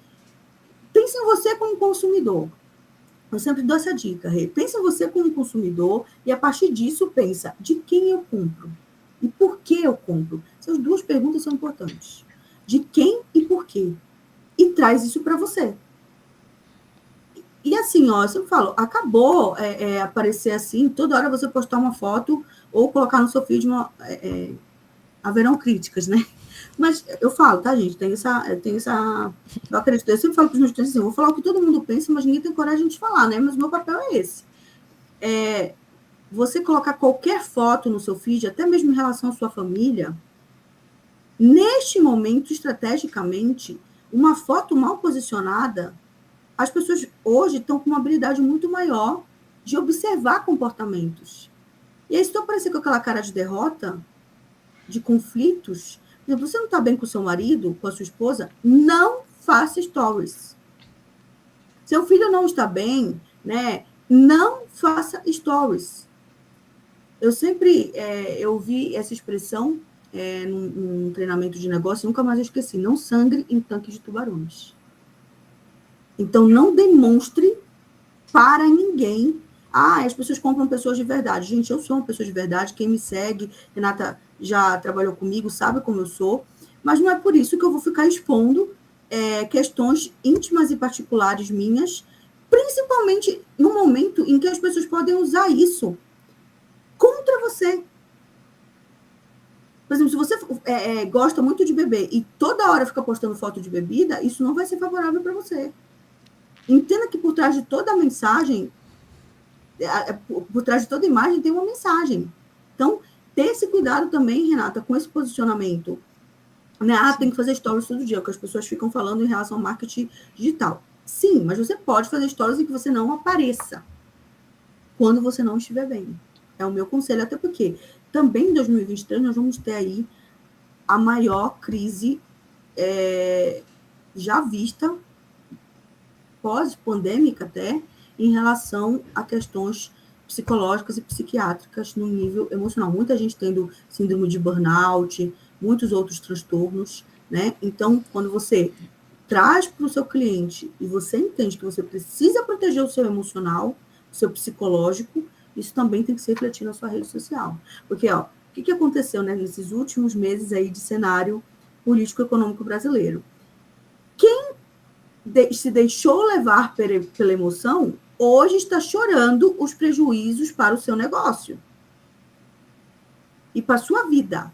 Pense em você como consumidor. Eu sempre dou essa dica, Rê. Pensa em você como consumidor e, a partir disso, pensa de quem eu compro e por que eu compro. Essas duas perguntas são importantes. De quem e por quê. E traz isso para você. E assim, ó, eu sempre falo, acabou aparecer assim, toda hora você postar uma foto ou colocar no seu feed haverão críticas, né? Mas eu falo, tá, gente? Tem essa. Eu acredito, eu sempre falo para os meus estudantes assim, eu vou falar o que todo mundo pensa, mas ninguém tem coragem de falar, né? Mas o meu papel é esse. Você colocar qualquer foto no seu feed, até mesmo em relação à sua família, neste momento, estrategicamente, uma foto mal posicionada, as pessoas hoje estão com uma habilidade muito maior de observar comportamentos. E aí, se tu aparecer com aquela cara de derrota, de conflitos, por exemplo, você não está bem com o seu marido, com a sua esposa, não faça stories. Seu filho não está bem, né? Não faça stories. Eu sempre ouvi essa expressão num treinamento de negócio, nunca mais eu esqueci, não sangre em tanques de tubarões. Então, não demonstre para ninguém. As pessoas compram pessoas de verdade. Gente, eu sou uma pessoa de verdade. Quem me segue, Renata já trabalhou comigo, sabe como eu sou. Mas não é por isso que eu vou ficar expondo questões íntimas e particulares minhas, principalmente no momento em que as pessoas podem usar isso contra você. Por exemplo, se você gosta muito de beber e toda hora fica postando foto de bebida, isso não vai ser favorável para você. Entenda que por trás de toda a mensagem, por trás de toda imagem, tem uma mensagem. Então, ter esse cuidado também, Renata, com esse posicionamento. Né? Tem que fazer stories todo dia, que as pessoas ficam falando em relação ao marketing digital. Sim, mas você pode fazer stories em que você não apareça quando você não estiver bem. É o meu conselho, até porque também em 2023 nós vamos ter aí a maior crise já vista, pós-pandêmica até, em relação a questões psicológicas e psiquiátricas no nível emocional. Muita gente tendo síndrome de burnout, muitos outros transtornos, né? Então, quando você traz para o seu cliente e você entende que você precisa proteger o seu emocional, o seu psicológico, isso também tem que se refletir na sua rede social. Porque, o que aconteceu, né, nesses últimos meses aí de cenário político-econômico brasileiro? Quem se deixou levar pela emoção, hoje está chorando os prejuízos para o seu negócio e para a sua vida.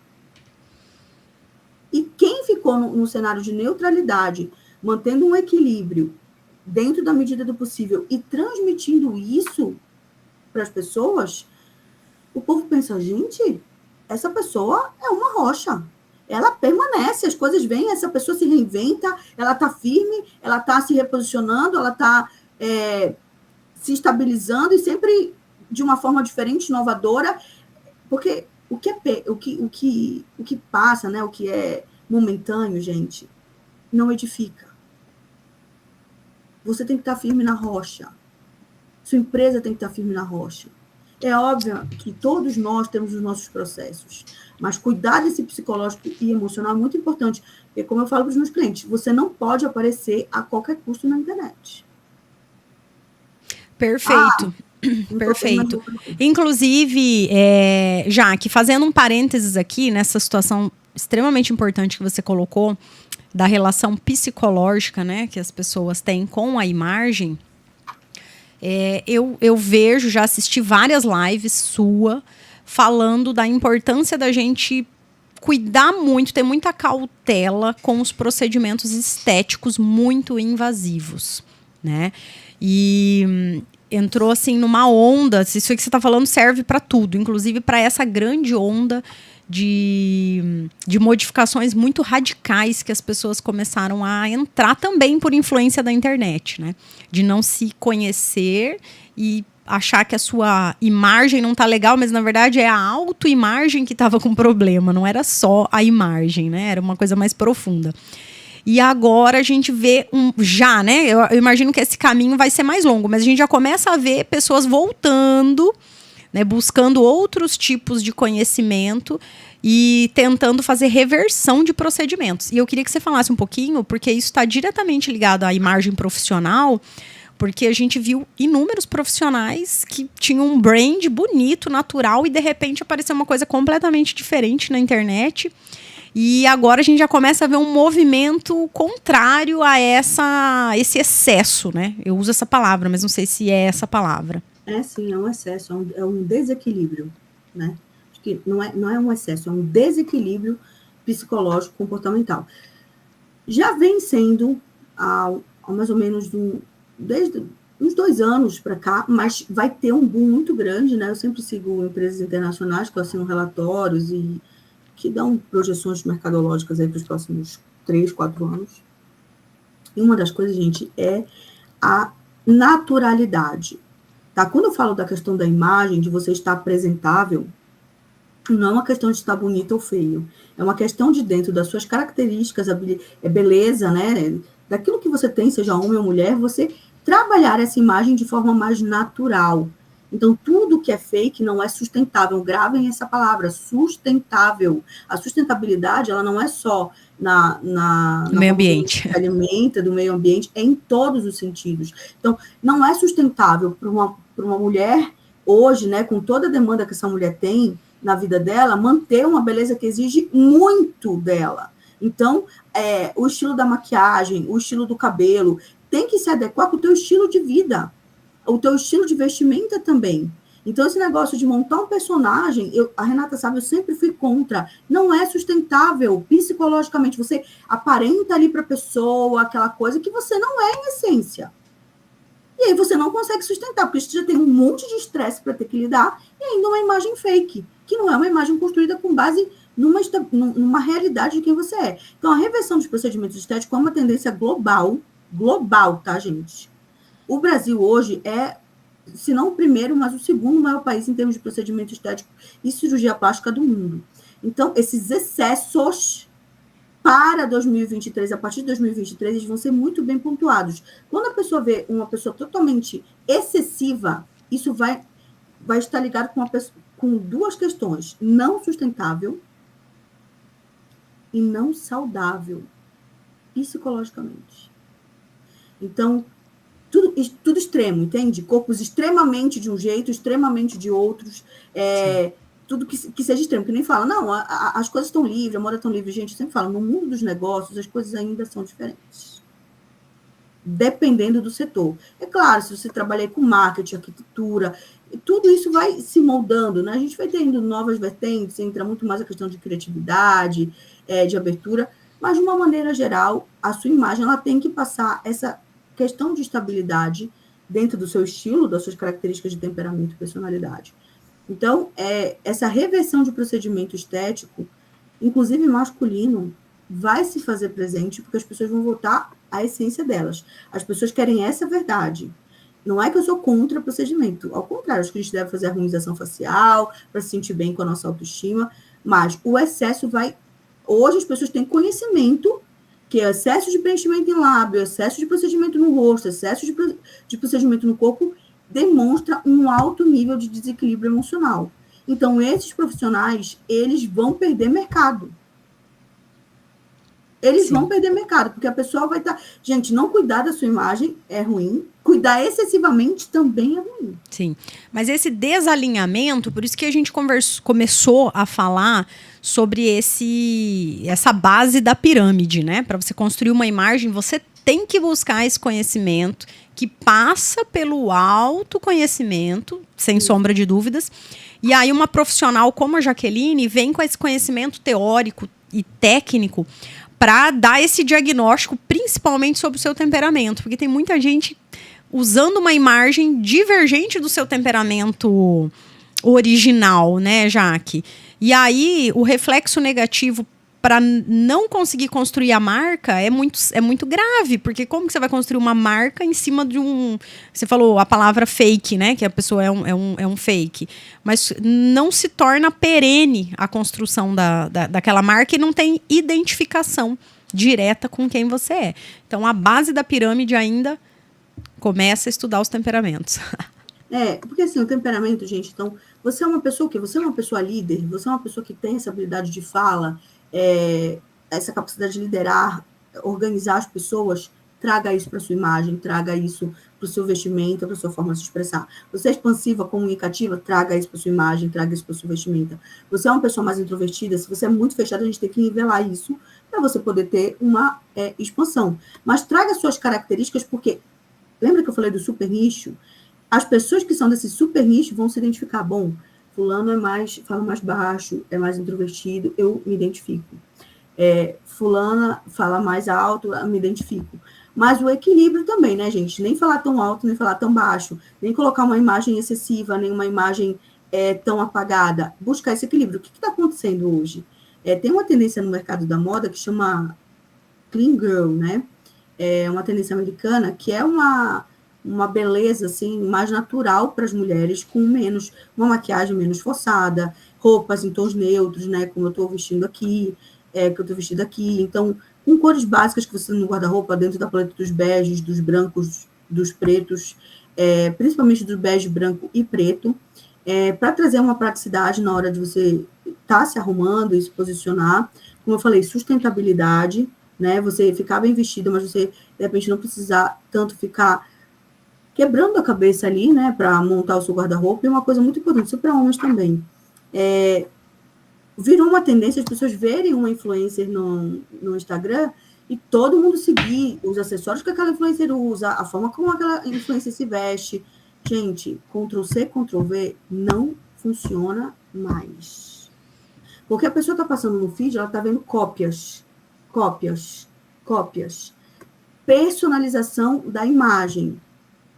E quem ficou no cenário de neutralidade, mantendo um equilíbrio dentro da medida do possível e transmitindo isso para as pessoas, o povo pensa, gente, essa pessoa é uma rocha. Ela permanece, as coisas vêm, essa pessoa se reinventa, ela está firme, ela está se reposicionando, ela está se estabilizando e sempre de uma forma diferente, inovadora, porque o que passa, né, o que é momentâneo, gente, não edifica. Você tem que estar firme na rocha. Sua empresa tem que estar firme na rocha. É óbvio que todos nós temos os nossos processos, mas cuidar desse psicológico e emocional é muito importante, porque, como eu falo para os meus clientes, você não pode aparecer a qualquer custo na internet. Perfeito. Perfeito. Inclusive, Jaque, fazendo um parênteses aqui, nessa situação extremamente importante que você colocou, da relação psicológica, né, que as pessoas têm com a imagem, eu vejo, já assisti várias lives sua, falando da importância da gente cuidar muito, ter muita cautela com os procedimentos estéticos muito invasivos, né? E entrou assim numa onda, isso que você está falando serve para tudo, inclusive para essa grande onda de modificações muito radicais que as pessoas começaram a entrar também por influência da internet, né? De não se conhecer e achar que a sua imagem não tá legal, mas na verdade é a autoimagem que estava com problema, não era só a imagem, né? Era uma coisa mais profunda. E agora a gente vê né? Eu imagino que esse caminho vai ser mais longo, mas a gente já começa a ver pessoas voltando, né, buscando outros tipos de conhecimento e tentando fazer reversão de procedimentos. E eu queria que você falasse um pouquinho, porque isso está diretamente ligado à imagem profissional, porque a gente viu inúmeros profissionais que tinham um brand bonito, natural, e de repente apareceu uma coisa completamente diferente na internet. E agora a gente já começa a ver um movimento contrário a esse excesso, né? Eu uso essa palavra, mas não sei se é essa palavra. Sim, é um excesso, é um desequilíbrio, né? Acho que não é um excesso, é um desequilíbrio psicológico comportamental. Já vem sendo há mais ou menos desde uns 2 anos para cá, mas vai ter um boom muito grande, né? Eu sempre sigo empresas internacionais que assinam relatórios e que dão projeções mercadológicas aí para os próximos 3, 4 anos. E uma das coisas, gente, é a naturalidade. Tá? Quando eu falo da questão da imagem, de você estar apresentável, não é uma questão de estar bonito ou feio. É uma questão de, dentro das suas características, beleza, né? Daquilo que você tem, seja homem ou mulher, você trabalhar essa imagem de forma mais natural. Então, tudo que é fake não é sustentável. Gravem essa palavra, sustentável. A sustentabilidade, ela não é só no meio ambiente. Que alimenta, do meio ambiente, é em todos os sentidos. Então, não é sustentável para uma mulher, hoje, né, com toda a demanda que essa mulher tem na vida dela, manter uma beleza que exige muito dela. Então, o estilo da maquiagem, o estilo do cabelo, tem que se adequar com o teu estilo de vida. O teu estilo de vestimenta também. Então, esse negócio de montar um personagem, a Renata sabe, eu sempre fui contra. Não é sustentável psicologicamente. Você aparenta ali para a pessoa aquela coisa que você não é em essência. E aí você não consegue sustentar, porque você já tem um monte de estresse para ter que lidar e ainda uma imagem fake, que não é uma imagem construída com base numa realidade de quem você é. Então, a reversão dos procedimentos estéticos é uma tendência global, tá, gente? O Brasil hoje é, se não o primeiro, mas o segundo maior país em termos de procedimento estético e cirurgia plástica do mundo. Então, esses excessos para 2023, a partir de 2023, eles vão ser muito bem pontuados. Quando a pessoa vê uma pessoa totalmente excessiva, isso vai estar ligado com 2 questões: não sustentável e não saudável psicologicamente. Então, tudo extremo, entende? Corpos extremamente de um jeito, extremamente de outros, tudo que seja extremo, que nem fala, não, as coisas estão livres, a moda estão livre. Gente, eu sempre falo, no mundo dos negócios, as coisas ainda são diferentes. Dependendo do setor. É claro, se você trabalhar com marketing, arquitetura, tudo isso vai se moldando, né? A gente vai tendo novas vertentes, entra muito mais a questão de criatividade, de abertura, mas, de uma maneira geral, a sua imagem ela tem que passar essa questão de estabilidade dentro do seu estilo, das suas características de temperamento e personalidade. Então, essa reversão de procedimento estético, inclusive masculino, vai se fazer presente porque as pessoas vão voltar à essência delas. As pessoas querem essa verdade. Não é que eu sou contra procedimento, ao contrário, acho que a gente deve fazer harmonização facial para se sentir bem com a nossa autoestima, mas o excesso vai... Hoje as pessoas têm conhecimento que excesso de preenchimento em lábio, excesso de procedimento no rosto, excesso de procedimento no corpo, demonstra um alto nível de desequilíbrio emocional. Então, esses profissionais, eles vão perder mercado. Eles vão perder mercado, porque a pessoa vai estar... Gente, não cuidar da sua imagem é ruim, cuidar excessivamente também é ruim. Sim, mas esse desalinhamento, por isso que a gente começou a falar sobre essa base da pirâmide, né? Para você construir uma imagem, você tem que buscar esse conhecimento que passa pelo autoconhecimento, sem sombra de dúvidas. E aí uma profissional como a Jaqueline vem com esse conhecimento teórico e técnico para dar esse diagnóstico, principalmente sobre o seu temperamento, porque tem muita gente usando uma imagem divergente do seu temperamento original, né, Jaque? E aí, o reflexo negativo para não conseguir construir a marca é muito grave, porque como que você vai construir uma marca em cima de um... Você falou a palavra fake, né? Que a pessoa é um fake. Mas não se torna perene a construção daquela marca e não tem identificação direta com quem você é. Então, a base da pirâmide ainda começa a estudar os temperamentos. Porque assim, o temperamento, gente, então, você é uma pessoa o quê? Você é uma pessoa líder, você é uma pessoa que tem essa habilidade de fala, essa capacidade de liderar, organizar as pessoas, traga isso para sua imagem, traga isso para o seu vestimento, para a sua forma de se expressar. Você é expansiva, comunicativa, traga isso para sua imagem, traga isso para sua vestimenta. Você é uma pessoa mais introvertida, se você é muito fechada, a gente tem que nivelar isso para você poder ter uma expansão. Mas traga suas características, porque lembra que eu falei do super nicho? As pessoas que são desse super nicho vão se identificar. Bom, fulano fala mais baixo, é mais introvertido, eu me identifico. Fulana fala mais alto, eu me identifico. Mas o equilíbrio também, né, gente? Nem falar tão alto, nem falar tão baixo, nem colocar uma imagem excessiva, nem uma imagem tão apagada. Buscar esse equilíbrio. O que está acontecendo hoje? Tem uma tendência no mercado da moda que chama clean girl, né? É uma tendência americana que é uma beleza assim, mais natural para as mulheres, com uma maquiagem menos forçada, roupas em tons neutros, né, como eu estou vestindo aqui, que eu estou vestida aqui. Então, com cores básicas que você tem no guarda-roupa, dentro da paleta dos beges, dos brancos, dos pretos, principalmente do bege, branco e preto, para trazer uma praticidade na hora de você estar se arrumando e se posicionar. Como eu falei, sustentabilidade, né, você ficar bem vestida, mas você, de repente, não precisar tanto ficar quebrando a cabeça ali, né, para montar o seu guarda-roupa. E uma coisa muito importante, isso para homens também. Virou uma tendência as pessoas verem uma influencer no Instagram e todo mundo seguir os acessórios que aquela influencer usa, a forma como aquela influencer se veste. Gente, Ctrl+C, Ctrl+V não funciona mais. Porque a pessoa está passando no feed, ela está vendo cópias. Personalização da imagem.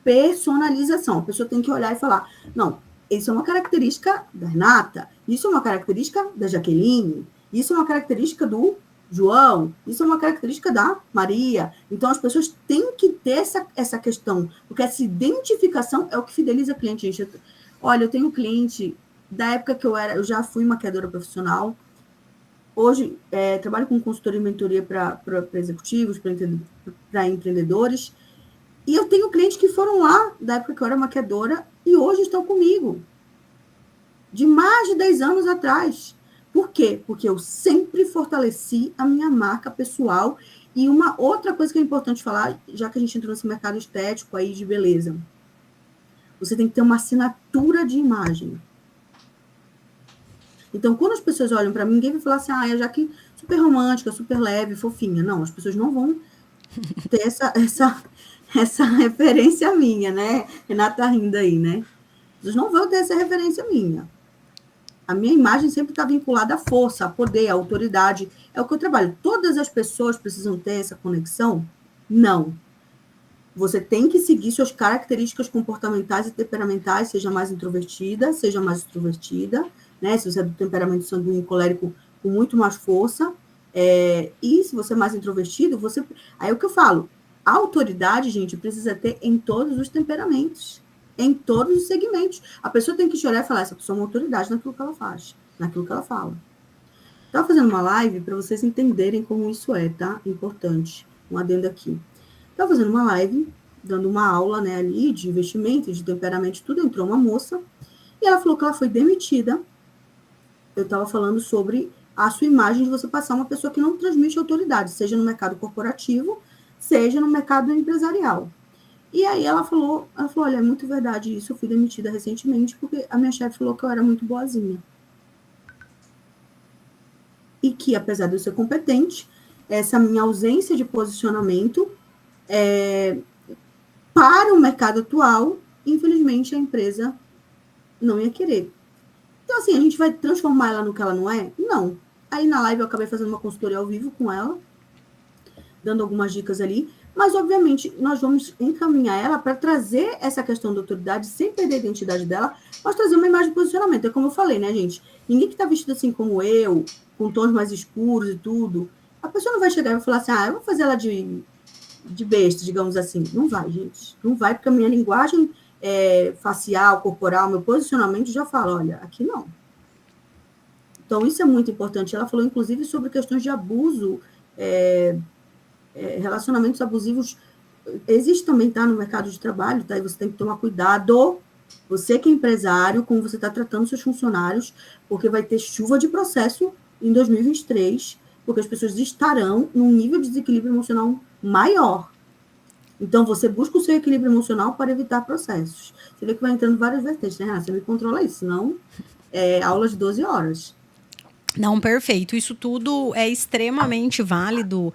Personalização. A pessoa tem que olhar e falar, não, isso é uma característica da Renata, isso é uma característica da Jaqueline, isso é uma característica do João, isso é uma característica da Maria. Então, as pessoas têm que ter essa questão, porque essa identificação é o que fideliza a cliente, gente. Olha, eu tenho um cliente, da época que eu já fui maquiadora profissional, hoje trabalho com consultoria e mentoria para executivos, para empreendedores, e eu tenho clientes que foram lá, da época que eu era maquiadora, e hoje estão comigo. De mais de 10 anos atrás. Por quê? Porque eu sempre fortaleci a minha marca pessoal. E uma outra coisa que é importante falar, já que a gente entrou nesse mercado estético aí de beleza. Você tem que ter uma assinatura de imagem. Então, quando as pessoas olham para mim, ninguém vai falar assim, eu já que super romântica, super leve, fofinha. Não, as pessoas não vão ter essa referência minha, né? Renata tá rindo aí, né? Vocês não vão ter essa referência minha. A minha imagem sempre está vinculada à força, a poder, à autoridade. É o que eu trabalho. Todas as pessoas precisam ter essa conexão? Não. Você tem que seguir suas características comportamentais e temperamentais, seja mais introvertida, seja mais extrovertida, né? Se você é do temperamento sanguíneo colérico, com muito mais força. E se você é mais introvertido, aí é o que eu falo. A autoridade, gente, precisa ter em todos os temperamentos, em todos os segmentos. A pessoa tem que chorar e falar, essa pessoa é uma autoridade naquilo que ela faz, naquilo que ela fala. Estava fazendo uma live para vocês entenderem como isso tá? Importante. Um adendo aqui. Estava fazendo uma live, dando uma aula, né, ali de investimento, de temperamento, tudo. Entrou uma moça e ela falou que ela foi demitida. Eu estava falando sobre a sua imagem de você passar uma pessoa que não transmite autoridade, seja no mercado corporativo, seja no mercado empresarial. E aí ela falou, olha, é muito verdade isso, eu fui demitida recentemente porque a minha chefe falou que eu era muito boazinha. E que, apesar de eu ser competente, essa minha ausência de posicionamento para o mercado atual, infelizmente, a empresa não ia querer. Então, assim, a gente vai transformar ela no que ela não é? Não. Aí, na live, eu acabei fazendo uma consultoria ao vivo com ela, dando algumas dicas ali, Mas, obviamente, nós vamos encaminhar ela para trazer essa questão da autoridade, sem perder a identidade dela, mas trazer uma imagem de posicionamento. É como eu falei, né, gente? Ninguém que está vestido assim como eu, com tons mais escuros e tudo, a pessoa não vai chegar e vai falar assim, eu vou fazer ela de besta, digamos assim. Não vai, gente. Não vai, porque a minha linguagem facial, corporal, meu posicionamento já fala, olha, aqui não. Então, isso é muito importante. Ela falou, inclusive, sobre questões de abuso, relacionamentos abusivos. Existe também, tá, no mercado de trabalho, tá? E você tem que tomar cuidado, você que é empresário, como você está tratando seus funcionários, porque vai ter chuva de processo em 2023, porque as pessoas estarão num nível de desequilíbrio emocional maior. Então, você busca o seu equilíbrio emocional para evitar processos. Você vê que vai entrando várias vertentes, né, Renata? Você me controla isso, senão aula de 12 horas. Não, perfeito. Isso tudo é extremamente válido,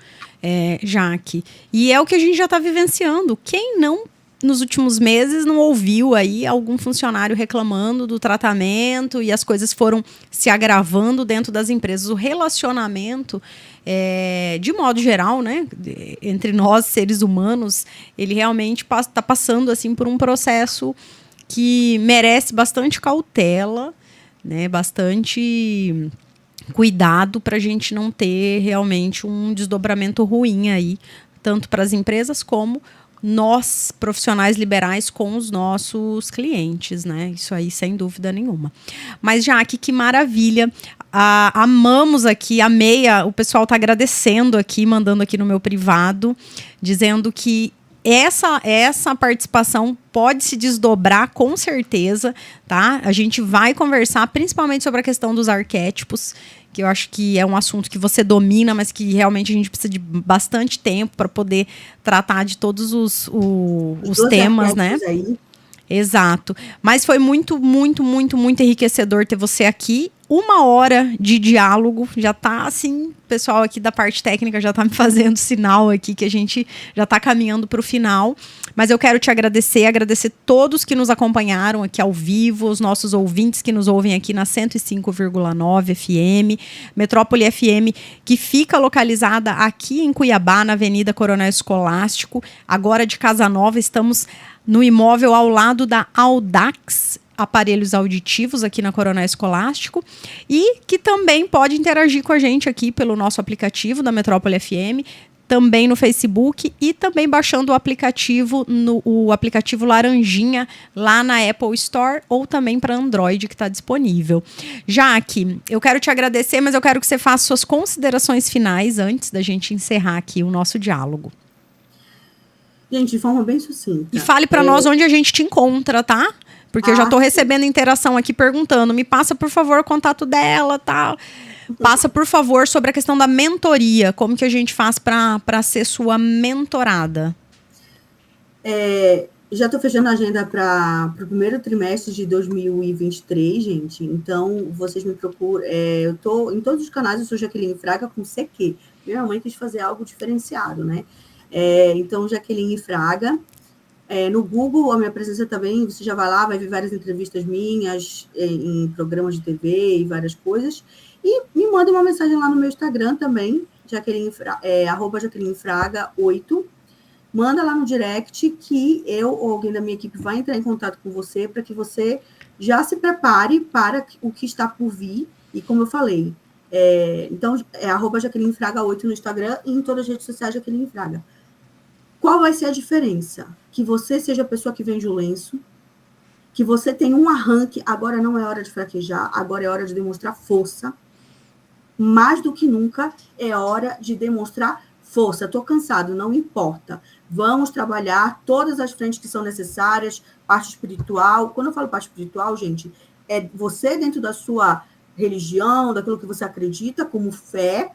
Jaque. E é o que a gente já está vivenciando. Quem não, nos últimos meses, não ouviu aí algum funcionário reclamando do tratamento e as coisas foram se agravando dentro das empresas? O relacionamento, de modo geral, né, entre nós, seres humanos, ele realmente está passando assim, por um processo que merece bastante cautela, né, bastante cuidado para a gente não ter realmente um desdobramento ruim aí, tanto para as empresas como nós, profissionais liberais, com os nossos clientes, né? Isso aí, sem dúvida nenhuma. Mas, Jaque, que maravilha. Amamos aqui, amei. O pessoal está agradecendo aqui, mandando aqui no meu privado, dizendo que essa participação pode se desdobrar com certeza, tá? A gente vai conversar principalmente sobre a questão dos arquétipos, que eu acho que é um assunto que você domina, mas que realmente a gente precisa de bastante tempo para poder tratar de todos os temas, né? Aí. Exato. Mas foi muito, muito, muito, muito enriquecedor ter você aqui. 1 hora de diálogo, já tá assim, o pessoal aqui da parte técnica já tá me fazendo sinal aqui que a gente já tá caminhando para o final, mas eu quero te agradecer todos que nos acompanharam aqui ao vivo, os nossos ouvintes que nos ouvem aqui na 105,9 FM, Metrópole FM, que fica localizada aqui em Cuiabá, na Avenida Coronel Escolástico, agora de Casa Nova, estamos no imóvel ao lado da Audax Aparelhos Auditivos, aqui na Coronel Escolástico, e que também pode interagir com a gente aqui pelo nosso aplicativo da Metrópole FM, também no Facebook e também baixando o aplicativo, o aplicativo Laranjinha, lá na Apple Store ou também para Android, que está disponível. Jaque, eu quero te agradecer, mas eu quero que você faça suas considerações finais antes da gente encerrar aqui o nosso diálogo. Gente, de forma bem sucinta. E fale para nós onde a gente te encontra, tá? Porque eu já estou recebendo interação aqui perguntando, me passa, por favor, o contato dela, tal. Passa, por favor, sobre a questão da mentoria. Como que a gente faz para ser sua mentorada? Já estou fechando a agenda para o primeiro trimestre de 2023, gente. Então, vocês me procuram. Eu estou em todos os canais, eu sou Jaqueline Fraga com CQ. Minha mãe quis fazer algo diferenciado, né? Então, Jaqueline Fraga. No Google, a minha presença também, você já vai lá, vai ver várias entrevistas minhas em programas de TV e várias coisas. E me manda uma mensagem lá no meu Instagram também, @JaquelineFraga8. Manda lá no direct que eu ou alguém da minha equipe vai entrar em contato com você para que você já se prepare para o que está por vir. E como eu falei, então é @JaquelineFraga8 no Instagram e em todas as redes sociais Jaqueline Fraga. Qual vai ser a diferença? Que você seja a pessoa que vende o lenço, que você tenha um arranque, agora não é hora de fraquejar, agora é hora de demonstrar força. Mais do que nunca, é hora de demonstrar força. Estou cansado, não importa. Vamos trabalhar todas as frentes que são necessárias, parte espiritual. Quando eu falo parte espiritual, gente, é você dentro da sua religião, daquilo que você acredita como fé,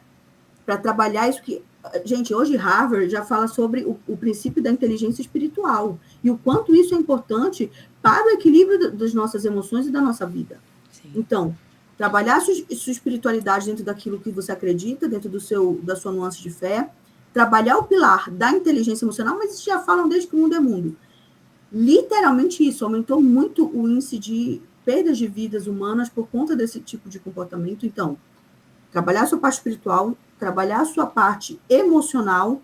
para trabalhar isso que... Gente, hoje Harvard já fala sobre o princípio da inteligência espiritual e o quanto isso é importante para o equilíbrio das nossas emoções e da nossa vida. Sim. Então, trabalhar sua espiritualidade dentro daquilo que você acredita, dentro da sua nuance de fé, trabalhar o pilar da inteligência emocional, mas isso já falam desde que o mundo é mundo. Literalmente isso, aumentou muito o índice de perdas de vidas humanas por conta desse tipo de comportamento. Então, trabalhar a sua parte espiritual, trabalhar a sua parte emocional,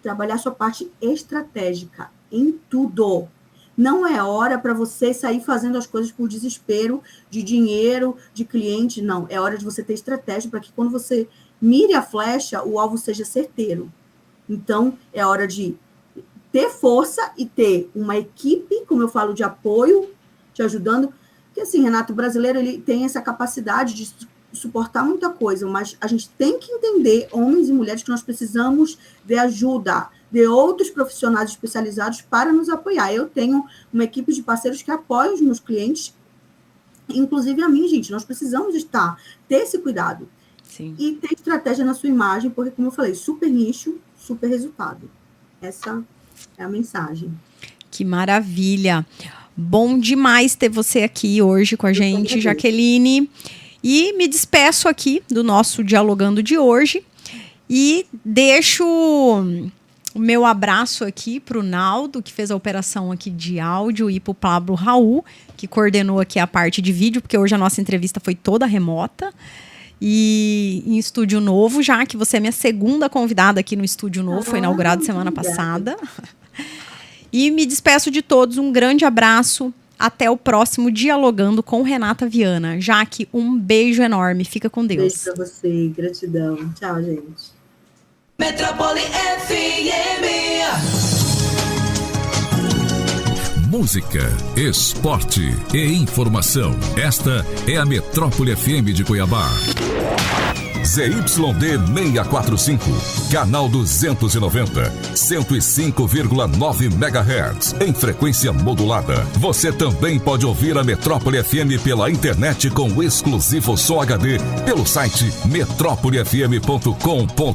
trabalhar sua parte estratégica em tudo. Não é hora para você sair fazendo as coisas por desespero de dinheiro, de cliente, não. É hora de você ter estratégia para que quando você mire a flecha, o alvo seja certeiro. Então, é hora de ter força e ter uma equipe, como eu falo, de apoio, te ajudando. Porque, assim, Renato, o brasileiro, ele tem essa capacidade de suportar muita coisa, mas a gente tem que entender, homens e mulheres, que nós precisamos de ajuda, de outros profissionais especializados para nos apoiar. Eu tenho uma equipe de parceiros que apoiam os meus clientes, inclusive a mim, gente. Nós precisamos ter esse cuidado. Sim. E ter estratégia na sua imagem, porque, como eu falei, super nicho, super resultado. Essa é a mensagem. Que maravilha. Bom demais ter você aqui hoje com a gente, Jaqueline. E me despeço aqui do nosso Dialogando de hoje e deixo o meu abraço aqui para o Naldo, que fez a operação aqui de áudio, e para o Pablo Raul, que coordenou aqui a parte de vídeo, porque hoje a nossa entrevista foi toda remota. E em estúdio novo, já que você é minha segunda convidada aqui no estúdio novo, foi inaugurado semana passada. E me despeço de todos, um grande abraço. Até o próximo Dialogando com Renata Viana. Jaque, um beijo enorme. Fica com Deus. Beijo pra você. Gratidão. Tchau, gente. Metrópole FM. Música, esporte e informação. Esta é a Metrópole FM de Cuiabá. ZYD 645, canal 290, 105,9 MHz, em frequência modulada. Você também pode ouvir a Metrópole FM pela internet com exclusivo som HD pelo site metrópolefm.com.br.